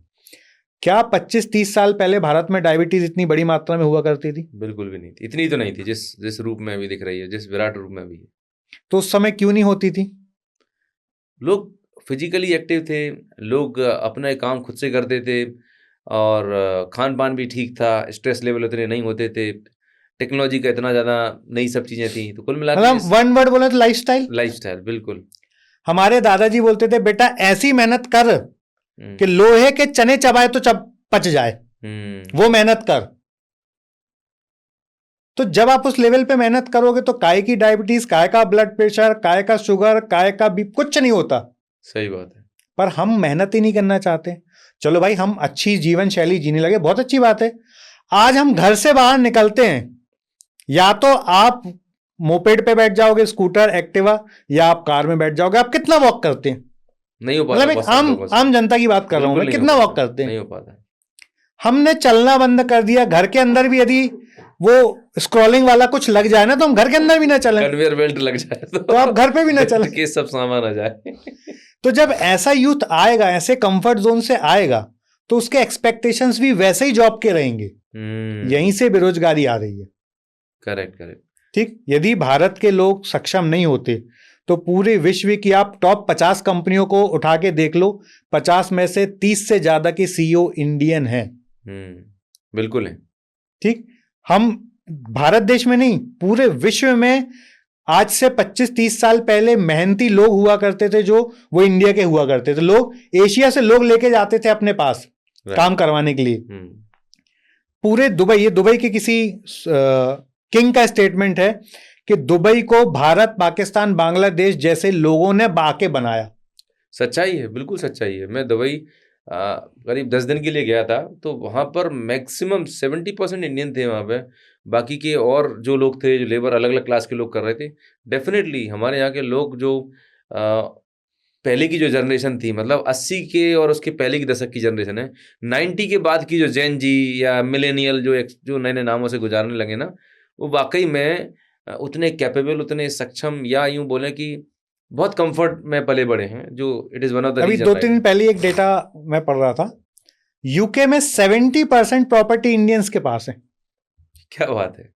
क्या 25-30 साल पहले भारत में डायबिटीज इतनी बड़ी मात्रा में हुआ करती थी? बिल्कुल भी नहीं थी, इतनी तो नहीं थी जिस रूप में अभी दिख रही है, जिस विराट रूप में अभी है। तो उस समय क्यों नहीं होती थी? लोग फिजिकली एक्टिव थे, लोग अपना काम खुद से करते थे, और खान पान भी ठीक था, स्ट्रेस लेवल उतने नहीं होते थे, टेक्नोलॉजी का इतना ज़्यादा नई सब चीज़ें थी। तो कुल मिलाकर मतलब वन वर्ड बोले तो लाइफस्टाइल। बिल्कुल। हमारे दादाजी बोलते थे, बेटा ऐसी मेहनत कर कि लोहे के चने चबाए तो पच जाए, वो मेहनत कर। तो जब आप उस लेवल पे मेहनत करोगे तो काय की डायबिटीज, काय का ब्लड प्रेशर, काय का शुगर, काय का बीपी, कुछ नहीं होता। सही बात है। पर हम मेहनत ही नहीं करना चाहते। चलो भाई, हम अच्छी जीवन शैली जीने लगे, बहुत अच्छी बात है। आज हम घर से बाहर निकलते हैं, या तो आप मोपेड पे बैठ जाओगे, स्कूटर, एक्टिवा, या आप कार में बैठ जाओगे। आप कितना वॉक करते हैं? नहीं हो पाता। मतलब आम जनता की बात कर रहा हूं मैं, कितना वॉक करते हैं? नहीं हो पाता। हमने चलना बंद कर दिया। घर के अंदर भी यदि वो स्क्रॉलिंग वाला कुछ लग जाए ना, तो हम घर के अंदर भी ना चलें। कन्वेयर बेल्ट लग जाए तो आप घर पे भी ना चलें कि सब सामान आ जाए। तो जब ऐसा यूथ आएगा, ऐसे कंफर्ट जोन से आएगा, तो उसके एक्सपेक्टेशंस भी वैसे ही जॉब के रहेंगे। यहीं से बेरोजगारी आ रही है। करेक्ट। ठीक, यदि भारत के लोग सक्षम नहीं होते तो पूरे विश्व की आप टॉप 50 कंपनियों को उठा के देख लो, 50 में से 30 से ज्यादा के सीईओ इंडियन हैं। बिल्कुल है। ठीक, हम भारत देश में नहीं, पूरे विश्व में आज से 25-30 साल पहले मेहनती लोग हुआ करते थे, जो वो इंडिया के हुआ करते थे। लोग एशिया से लोग लेके जाते थे अपने पास काम करवाने के लिए। पूरे दुबई, ये दुबई के किसी किंग का स्टेटमेंट है कि दुबई को भारत, पाकिस्तान, बांग्लादेश जैसे लोगों ने बाके बनाया। सच्चाई है, बिल्कुल सच्चाई है। मैं दुबई करीब 10 दिन के लिए गया था, तो वहाँ पर मैक्सिमम 70% इंडियन थे वहाँ पे। बाकी के और जो लोग थे, जो लेबर अलग अलग क्लास के लोग कर रहे थे। डेफिनेटली हमारे यहाँ के लोग जो पहले की जो जनरेशन थी, मतलब 80 के और उसके पहले की दशक की जनरेशन है, 90 के बाद की जो जेन जी या मिलेनियल जो नए नए नामों से गुजारने लगे ना, वो वाकई में उतने कैपेबल, उतने सक्षम, या यूं बोले कि बहुत कंफर्ट में पले बड़े हैं, जो it is one of the अभी 2-3 दिन पहले एक डेटा मैं पढ़ रहा था, यूके में 70% प्रॉपर्टी इंडियंस के पास है। क्या बात है।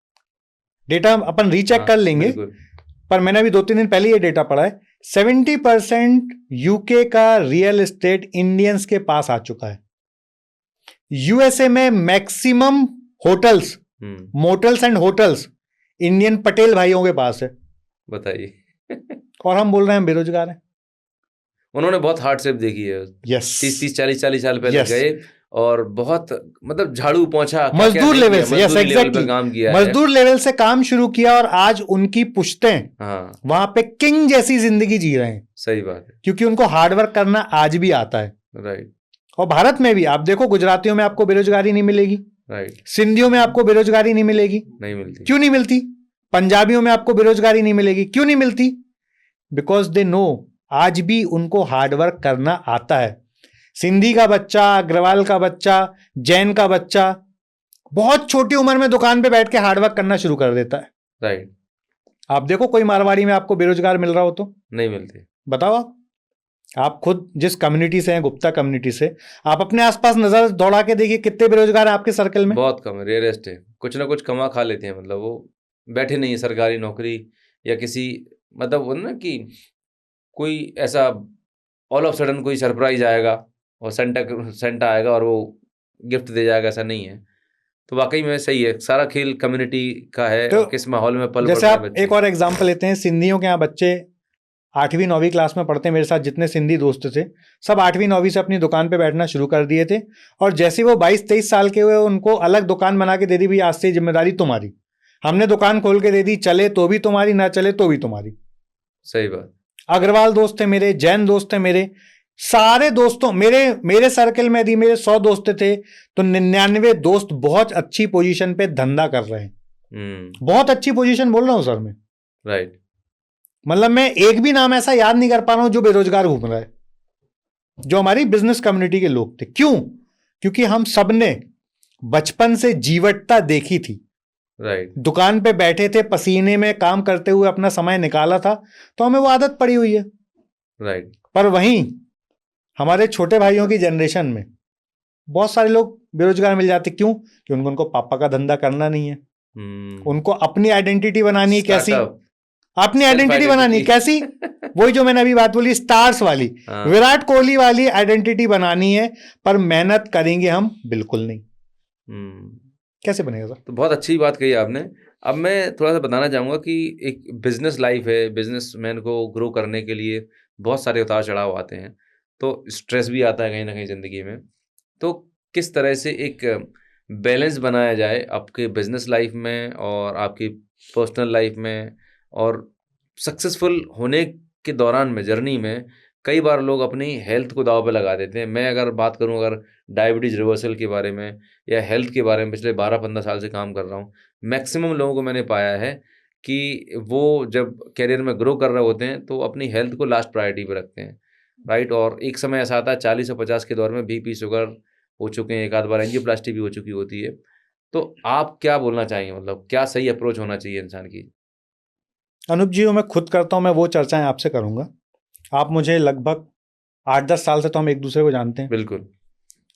डेटा अपन रीचेक कर लेंगे, पर मैंने अभी 2-3 दिन पहले ये डेटा पढ़ा है। 70% यूके का रियल एस्टेट इंडियंस के पास आ चुका है। यूएसए में maximum hotels, motels and hotels Indian Patel भाइयों के पास है। बताइए। और हम बोल रहे हैं बेरोजगार हैं। उन्होंने बहुत हार्डशिप देखी है। 30 40 साल पहले गए और बहुत, मतलब झाड़ू पोंछा, मजदूर लेवल से, एग्जैक्टली काम किया, मजदूर लेवल से काम शुरू किया, और आज उनकी पुश्तें वहां पे किंग जैसी जिंदगी जी रहे हैं। सही बात है, क्योंकि उनको हार्डवर्क करना आज भी आता है। राइट। और भारत में भी आप देखो, गुजरातियों में आपको बेरोजगारी नहीं मिलेगी, राइट। सिंधियों में आपको बेरोजगारी नहीं मिलेगी, नहीं मिलती। क्यों नहीं मिलती? पंजाबियों में आपको बेरोजगारी नहीं मिलेगी, क्यों नहीं मिलती? बिकॉज दे नो, आज भी उनको हार्डवर्क करना आता है। सिंधी का बच्चा, अग्रवाल का बच्चा, जैन का बच्चा बहुत छोटी उम्र में दुकान पे बैठ के हार्डवर्क करना शुरू कर देता है। राइट। आप देखो कोई मारवाड़ी में आपको बेरोजगार मिल रहा हो तो? नहीं मिलते। बताओ आप खुद जिस कम्युनिटी से हैं, गुप्ता कम्युनिटी से, आप अपने आसपास नजर दौड़ा के देखिए कितने बेरोजगार हैं आपके सर्कल में? बहुत कम है, रेयरेस्ट है। कुछ ना कुछ कमा खा लेते हैं, मतलब वो बैठे नहीं है सरकारी नौकरी या किसी, मतलब वो ना कि कोई ऐसा ऑल ऑफ सडन कोई सरप्राइज आएगा और सेंटा आएगा और वो गिफ्ट दे जाएगा, ऐसा नहीं है। तो वाकई में सही है, सारा खेल कम्युनिटी का है, तो किस माहौल में पल जैसे बढ़ रहे आप हैं बच्चे। एक और एग्जांपल लेते हैं, सिंधियों के यहाँ बच्चे 8वीं 9वीं क्लास में पढ़ते हैं, मेरे साथ जितने सिंधी दोस्त थे सब 8वीं 9वीं से अपनी दुकान पे बैठना शुरू कर दिए थे, और जैसे वो 22-23 साल के हुए उनको अलग दुकान बना के दे दी, भाई आज से जिम्मेदारी तुम्हारी, हमने दुकान खोल के दे दी, चले तो भी तुम्हारी, ना चले तो भी तुम्हारी। सही बात। अग्रवाल दोस्त थे मेरे, जैन दोस्त थे मेरे, सारे दोस्तों मेरे सर्कल में यदि मेरे 100 दोस्त थे तो 99 दोस्त बहुत अच्छी पोजीशन पे धंधा कर रहे हैं। बहुत अच्छी पोजीशन बोल रहा हूं सर मैं, राइट। मतलब मैं एक भी नाम ऐसा याद नहीं कर पा रहा हूं जो बेरोजगार घूम रहा है, जो हमारी बिजनेस कम्युनिटी के लोग थे। क्यों? क्योंकि हम सबने बचपन से जीवटता देखी थी, राइट। दुकान पे बैठे थे, पसीने में काम करते हुए अपना समय निकाला था, तो हमें वो आदत पड़ी हुई है। राइट। पर वहीं हमारे छोटे भाइयों की जनरेशन में बहुत सारे लोग बेरोजगार मिल जाते। क्यों? कि उनको पापा का धंधा करना नहीं है, उनको अपनी आइडेंटिटी बनानी है। कैसी अपनी आइडेंटिटी बनानी? कैसी? वही जो मैंने अभी बात बोली, स्टार्स वाली, विराट कोहली वाली आइडेंटिटी बनानी है, पर मेहनत करेंगे हम बिल्कुल नहीं। कैसे बनेगा सर? तो बहुत अच्छी बात कही आपने। अब मैं थोड़ा सा बताना चाहूँगा कि एक बिजनेस लाइफ है, बिजनेसमैन को ग्रो करने के लिए बहुत सारे उतार चढ़ाव आते हैं, तो स्ट्रेस भी आता है कहीं ना कहीं ज़िंदगी में। तो किस तरह से एक बैलेंस बनाया जाए आपके बिजनेस लाइफ में और आपकी पर्सनल लाइफ में, और सक्सेसफुल होने के दौरान में, जर्नी में कई बार लोग अपनी हेल्थ को दांव पे लगा देते हैं। मैं अगर बात करूं अगर डायबिटीज़ रिवर्सल के बारे में या हेल्थ के बारे में, पिछले 12-15 साल से काम कर रहा हूं, मैक्सिमम लोगों को मैंने पाया है कि वो जब कैरियर में ग्रो कर रहे होते हैं तो अपनी हेल्थ को लास्ट प्रायोरिटी पे रखते हैं, राइट। और एक समय ऐसा आता है 40 और 50 के दौर में बीपी, शुगर हो चुके हैं, एक आध बार एंजियोप्लास्टी भी हो चुकी होती है। तो आप क्या बोलना चाहेंगे, मतलब क्या सही अप्रोच होना चाहिए इंसान की? अनूप जी, मैं खुद करता हूं, मैं वो चर्चाएं आपसे करूंगा। आप मुझे लगभग 8-10 साल से तो हम एक दूसरे को जानते हैं। बिल्कुल।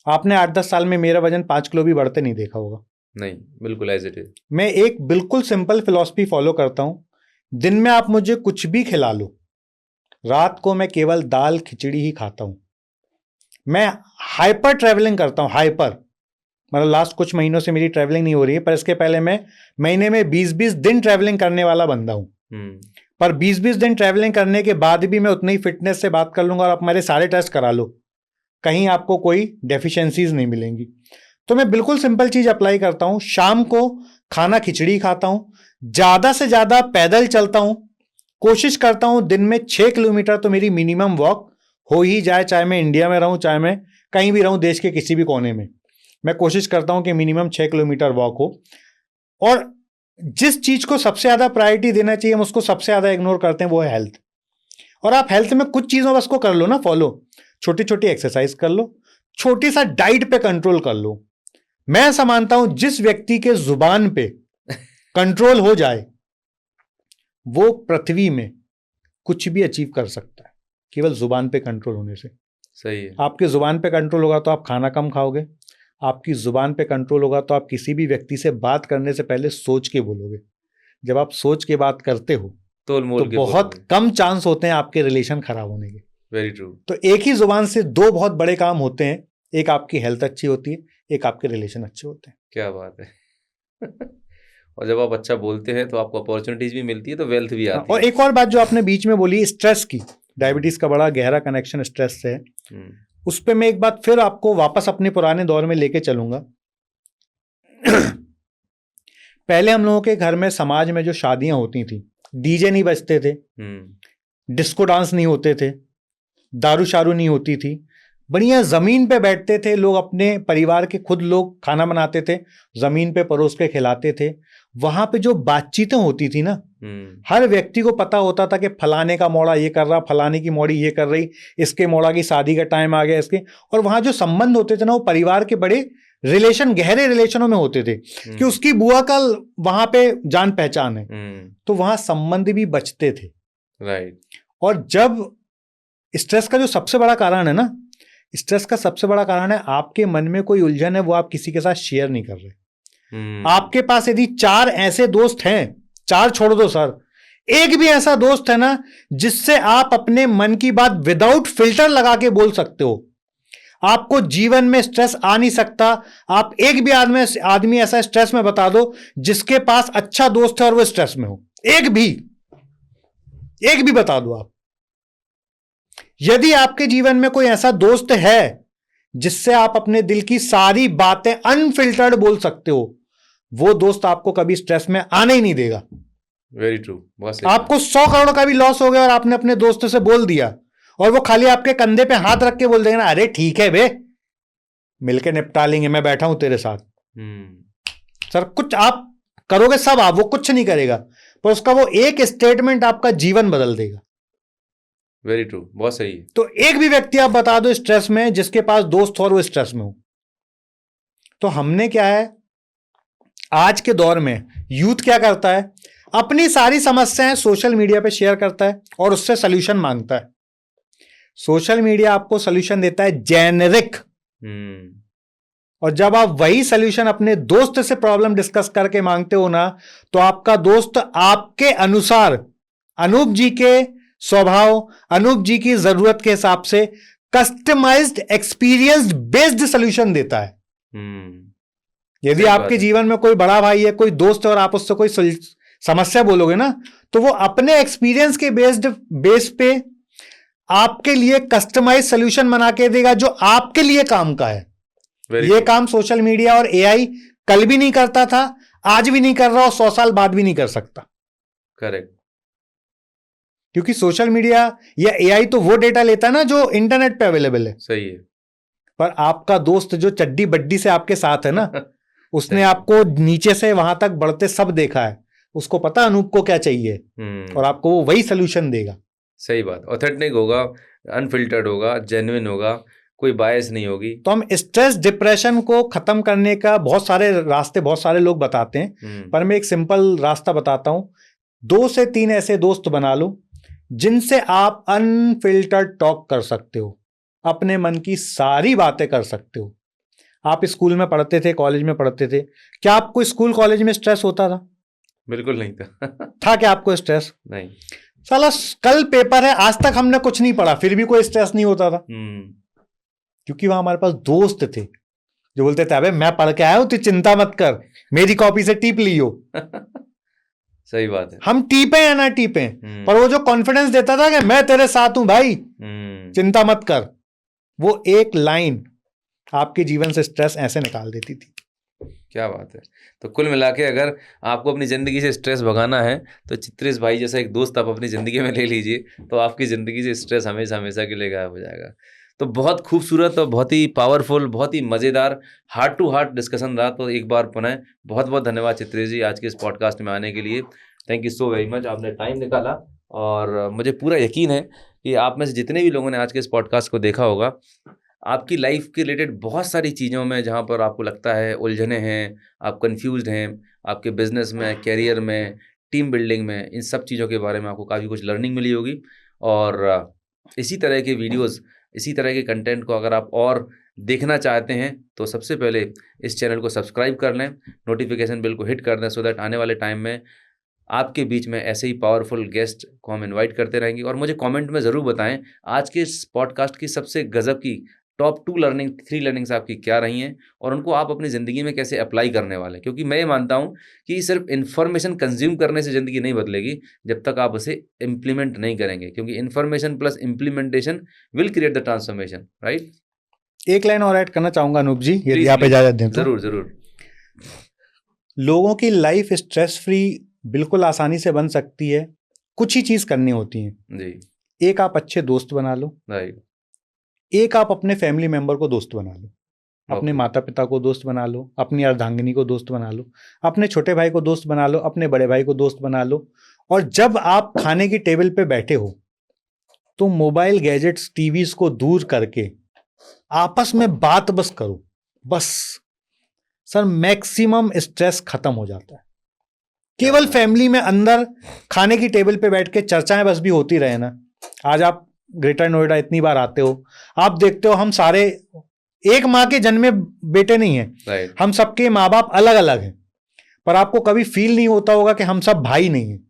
आपने 8-10 साल में मेरा वजन 5 किलो भी बढ़ते नहीं देखा होगा। नहीं, बिल्कुल एज इट इज। मैं एक बिल्कुल सिंपल फिलॉसफी फॉलो करता हूं, दिन में आप मुझे कुछ भी खिला लो, रात को मैं केवल दाल खिचड़ी ही खाता हूं। मैं हाइपर ट्रैवलिंग करता हूं, हाइपर, मतलब लास्ट कुछ महीनों से मेरी ट्रैवलिंग नहीं हो रही है, पर इसके पहले मैं महीने में 20-20 दिन ट्रैवलिंग करने वाला बंदा हूं। पर 20-20 दिन ट्रैवलिंग करने के बाद भी मैं उतनी ही फिटनेस से बात कर लूंगा, और आप मेरे सारे टेस्ट करा लो, कहीं आपको कोई डेफिशिएंसीज नहीं मिलेंगी। तो मैं बिल्कुल सिंपल चीज अप्लाई करता हूं, शाम को खाना खिचड़ी खाता हूं, ज्यादा से ज्यादा पैदल चलता हूं, कोशिश करता हूं दिन में 6 किलोमीटर तो मेरी मिनिमम वॉक हो ही जाए, चाहे मैं इंडिया में रहूं, चाहे मैं कहीं भी रहूं, देश के किसी भी कोने में मैं कोशिश करता हूं कि मिनिमम 6 किलोमीटर वॉक हो। और जिस चीज को सबसे ज्यादा प्रायोरिटी देना चाहिए हम उसको सबसे ज्यादा इग्नोर करते हैं, वो है हेल्थ। और आप हेल्थ में कुछ चीजों बस को कर लो ना फॉलो, छोटी छोटी एक्सरसाइज कर लो, छोटी सा डाइट पे कंट्रोल कर लो। मैं ऐसा मानता हूं जिस व्यक्ति के जुबान पे कंट्रोल हो जाए वो पृथ्वी में कुछ भी अचीव कर सकता है, केवल जुबान पे कंट्रोल होने से। सही है। आपके जुबान पे कंट्रोल होगा तो आप खाना कम खाओगे, आपकी जुबान पे कंट्रोल होगा तो आप किसी भी व्यक्ति से बात करने से पहले सोच के बोलोगे। जब आप सोच के बात करते हो तो बहुत कम चांस होते हैं आपके रिलेशन खराब होने के। Very true. तो एक ही जुबान से 2 बहुत बड़े काम होते हैं, एक आपकी हेल्थ अच्छी होती है, एक आपके रिलेशन अच्छे होते हैं। क्या बात है। और जब आप अच्छा बोलते हैं तो आपको अपॉर्चुनिटीज भी मिलती है, तो वेल्थ भी आती है। और एक और बात जो आपने बीच में बोली स्ट्रेस की, डायबिटीज का बड़ा गहरा कनेक्शन स्ट्रेस से है। उस पे मैं एक बात फिर आपको वापस अपने पुराने दौर में लेके चलूंगा। पहले हम लोगों के घर में, समाज में जो शादियां होती थी, डीजे नहीं बजते थे, डिस्को डांस नहीं होते थे, दारू शारू नहीं होती थी, बढ़िया जमीन पे बैठते थे लोग, अपने परिवार के खुद लोग खाना बनाते थे, जमीन पे परोस के खिलाते थे। वहां पे जो बातचीतें होती थी ना, हर व्यक्ति को पता होता था कि फलाने का मोड़ा ये कर रहा, फलाने की मोड़ी ये कर रही, इसके मोड़ा की शादी का टाइम आ गया इसके। और वहां जो संबंध होते थे ना, वो परिवार के बड़े रिलेशन, गहरे रिलेशनों में होते थे कि उसकी बुआ का वहां पे जान पहचान है, तो वहां संबंध भी बचते थे। राइट। और जब स्ट्रेस का जो सबसे बड़ा कारण है ना, स्ट्रेस का सबसे बड़ा कारण है आपके मन में कोई उलझन है, वो आप किसी के साथ शेयर नहीं कर रहे। आपके पास यदि 4 ऐसे दोस्त हैं, 4 छोड़ दो सर, एक भी ऐसा दोस्त है ना जिससे आप अपने मन की बात विदाउट फिल्टर लगा के बोल सकते हो, आपको जीवन में स्ट्रेस आ नहीं सकता। आप एक भी आदमी ऐसा स्ट्रेस में बता दो जिसके पास अच्छा दोस्त है और वो स्ट्रेस में हो, एक भी बता दो आप। यदि आपके जीवन में कोई ऐसा दोस्त है जिससे आप अपने दिल की सारी बातें अनफिल्टर्ड बोल सकते हो, वो दोस्त आपको कभी स्ट्रेस में आने ही नहीं देगा। Very true. आपको 100 करोड़ का भी लॉस हो गया और आपने अपने दोस्त से बोल दिया और वो खाली आपके कंधे पे हाथ रख के बोल देगा ना, अरे ठीक है बे, मिलके निपटा लेंगे, मैं बैठा हूं तेरे साथ। सर कुछ आप करोगे सब, आप वो कुछ नहीं करेगा, पर उसका वो एक स्टेटमेंट आपका जीवन बदल देगा। वेरी ट्रू, बहुत सही है। तो एक भी व्यक्ति आप बता दो स्ट्रेस में जिसके पास दोस्त हो और वो स्ट्रेस में हो। तो हमने क्या है, आज के दौर में यूथ क्या करता है, अपनी सारी समस्याएं सोशल मीडिया पे शेयर करता है और उससे सोल्यूशन मांगता है। सोशल मीडिया आपको सोल्यूशन देता है जेनेरिक, और जब आप वही सोल्यूशन अपने दोस्त से प्रॉब्लम डिस्कस करके मांगते हो ना, तो आपका दोस्त आपके अनुसार, अनूप जी के स्वभाव, अनूप जी की जरूरत के हिसाब से कस्टमाइज्ड एक्सपीरियंस बेस्ड सोल्यूशन देता है। यदि आपके जीवन में कोई बड़ा भाई है, कोई दोस्त है और आप उससे कोई समस्या बोलोगे ना, तो वो अपने एक्सपीरियंस के बेस पे आपके लिए कस्टमाइज सोल्यूशन बना के देगा जो आपके लिए काम का है। ये काम सोशल मीडिया और एआई कल भी नहीं करता था, आज भी नहीं कर रहा और 100 साल बाद भी नहीं कर सकता। करेक्ट। क्योंकि सोशल मीडिया या एआई तो वो डेटा लेता है ना जो इंटरनेट पे अवेलेबल है। सही है। पर आपका दोस्त जो चड्डी बड्डी से आपके साथ है ना, उसने आपको नीचे से वहां तक बढ़ते सब देखा है, उसको पता अनूप को क्या चाहिए और आपको वो वही सोल्यूशन देगा। सही बात। ऑथेंटिक होगा, अनफिल्टर्ड होगा, जेन्युइन होगा, कोई बायस नहीं होगी। तो हम स्ट्रेस डिप्रेशन को खत्म करने का बहुत सारे रास्ते, बहुत सारे लोग बताते हैं, पर मैं एक सिंपल रास्ता बताता हूं। 2 से 3 ऐसे दोस्त बना लो जिनसे आप अनफिल्टर्ड टॉक कर सकते हो, अपने मन की सारी बातें कर सकते हो। आप स्कूल में पढ़ते थे, कॉलेज में पढ़ते थे, क्या आपको स्कूल कॉलेज में स्ट्रेस होता था? बिल्कुल नहीं था। था क्या आपको स्ट्रेस? नहीं। साला कल पेपर है, आज तक हमने कुछ नहीं पढ़ा, फिर भी कोई स्ट्रेस नहीं होता था। क्योंकि वहां हमारे पास दोस्त थे जो बोलते थे, अबे मैं पढ़ के आया हूं, तू चिंता मत कर, मेरी कॉपी से टीप लियो। सही बात है। हम टीपे या ना टीपे, पर वो जो कॉन्फिडेंस देता था कि मैं तेरे साथ हूं भाई, चिंता मत कर, वो एक लाइन आपके जीवन से स्ट्रेस ऐसे निकाल देती थी। क्या बात है। तो कुल मिला के अगर आपको अपनी ज़िंदगी से स्ट्रेस भगाना है तो चित्रेश भाई जैसा एक दोस्त आप अपनी ज़िंदगी में ले लीजिए, तो आपकी ज़िंदगी से स्ट्रेस हमेशा हमेशा के लिए गायब हो जाएगा। तो बहुत खूबसूरत और बहुत ही पावरफुल, बहुत ही मज़ेदार हार्ट टू हार्ट डिस्कशन रहा। तो एक बार पुनः बहुत बहुत धन्यवाद चित्रेश जी आज के इस पॉडकास्ट में आने के लिए। Thank you so very much, आपने टाइम निकाला और मुझे पूरा यकीन है कि आप में से जितने भी लोगों ने आज के इस पॉडकास्ट को देखा होगा, आपकी लाइफ के रिलेटेड बहुत सारी चीज़ों में जहाँ पर आपको लगता है उलझने हैं, आप कंफ्यूज्ड हैं, आपके बिजनेस में, कैरियर में, टीम बिल्डिंग में, इन सब चीज़ों के बारे में आपको काफ़ी कुछ लर्निंग मिली होगी। और इसी तरह के वीडियोस, इसी तरह के कंटेंट को अगर आप और देखना चाहते हैं तो सबसे पहले इस चैनल को सब्सक्राइब कर लें, नोटिफिकेशन बेल को हिट कर दें, सो दैट आने वाले टाइम में आपके बीच में ऐसे ही पावरफुल गेस्ट को हम इनवाइट करते रहेंगे। और मुझे कमेंट में ज़रूर बताएं आज के इस पॉडकास्ट की सबसे गजब की टॉप 3 लर्निंग्स आपकी क्या रही हैं और उनको आप अपनी ज़िंदगी में कैसे अप्लाई करने वाले हैं। क्योंकि मैं ये मानता हूँ कि सिर्फ इन्फॉर्मेशन कंज्यूम करने से ज़िंदगी नहीं बदलेगी जब तक आप उसे इम्प्लीमेंट नहीं करेंगे, क्योंकि information plus implementation will create the transformation, right. एक लाइन और ऐड करना चाहूँगा अनूप जी, यदि आप इजाज़त दें तो। ज़रूर ज़रूर। लोगों की लाइफ स्ट्रेस फ्री बिल्कुल आसानी से बन सकती है, कुछ ही चीज़ करनी होती है जी। एक, आप अच्छे दोस्त बना लो, राइट। एक आप अपने फैमिली मेंबर को दोस्त बना लो, अपने माता पिता को दोस्त बना लो, अपनी अर्धांगिनी को दोस्त बना लो, अपने छोटे भाई को दोस्त बना लो, अपने बड़े भाई को दोस्त बना लो। और जब आप खाने की टेबल पे बैठे हो तो मोबाइल गैजेट्स, टीवीज को दूर करके आपस में बात बस करो, बस सर मैक्सिमम स्ट्रेस खत्म हो जाता है। केवल फैमिली में अंदर खाने की टेबल पे बैठ के चर्चाएं बस भी होती रहे ना। आज आप ग्रेटर नोएडा इतनी बार आते हो, आप देखते हो हम सारे एक माँ के जन्मे बेटे नहीं हैं, हम सबके माँ बाप अलग अलग हैं, पर आपको कभी फील नहीं होता होगा कि हम सब भाई नहीं हैं।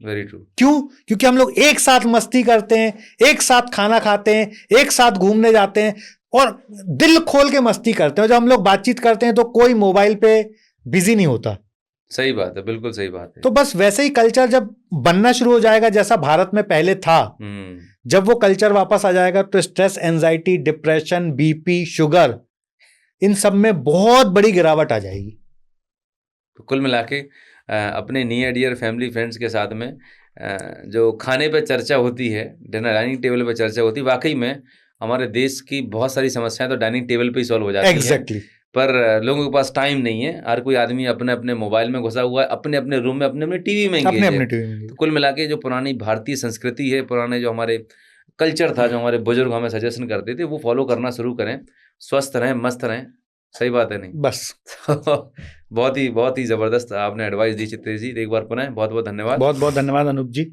Very true. क्यों? क्योंकि हम लोग एक साथ मस्ती करते हैं, एक साथ खाना खाते हैं, एक साथ घूमने जाते हैं, और दिल खोल के मस्ती करते हैं। जब हम लोग बातचीत करते हैं तो कोई मोबाइल पे बिजी नहीं होता। सही बात है, बिल्कुल सही बात है। तो बस वैसे ही कल्चर जब बनना शुरू हो जाएगा जैसा भारत में पहले था, जब वो कल्चर वापस आ जाएगा तो stress, anxiety, depression, BP, sugar, इन सब में बहुत बड़ी गिरावट आ जाएगी। तो कुल मिला के अपने नियर डियर फैमिली फ्रेंड्स के साथ में जो खाने पे चर्चा होती है, डिनर डाइनिंग टेबल पे चर्चा होती है, वाकई में हमारे देश की बहुत सारी समस्याएं तो डाइनिंग टेबल पे ही सॉल्व हो जाती हैं। पर लोगों के पास टाइम नहीं है, हर कोई आदमी अपने अपने मोबाइल में घुसा हुआ है, अपने अपने रूम में अपने अपने टीवी में एंगेज है। तो कुल मिला के जो पुरानी भारतीय संस्कृति है, पुराने जो हमारे कल्चर था, जो हमारे बुजुर्ग हमें सजेशन करते थे, वो फॉलो करना शुरू करें, स्वस्थ रहें, मस्त रहें। सही बात है नहीं? बस बहुत ही ज़बरदस्त आपने एडवाइस दी चित्रे जी। एक बार पुनः बहुत बहुत धन्यवाद। बहुत बहुत धन्यवाद अनूप जी,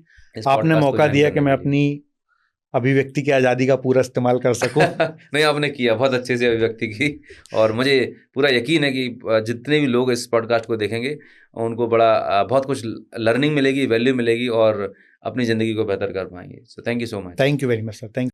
आपने मौका दिया कि मैं अपनी अभिव्यक्ति की आज़ादी का पूरा इस्तेमाल कर सकूं। नहीं, आपने किया बहुत अच्छे से अभिव्यक्ति की, और मुझे पूरा यकीन है कि जितने भी लोग इस पॉडकास्ट को देखेंगे उनको बड़ा बहुत कुछ लर्निंग मिलेगी, वैल्यू मिलेगी, और अपनी ज़िंदगी को बेहतर कर पाएंगे। So thank you so much. Thank you very much sir. Thank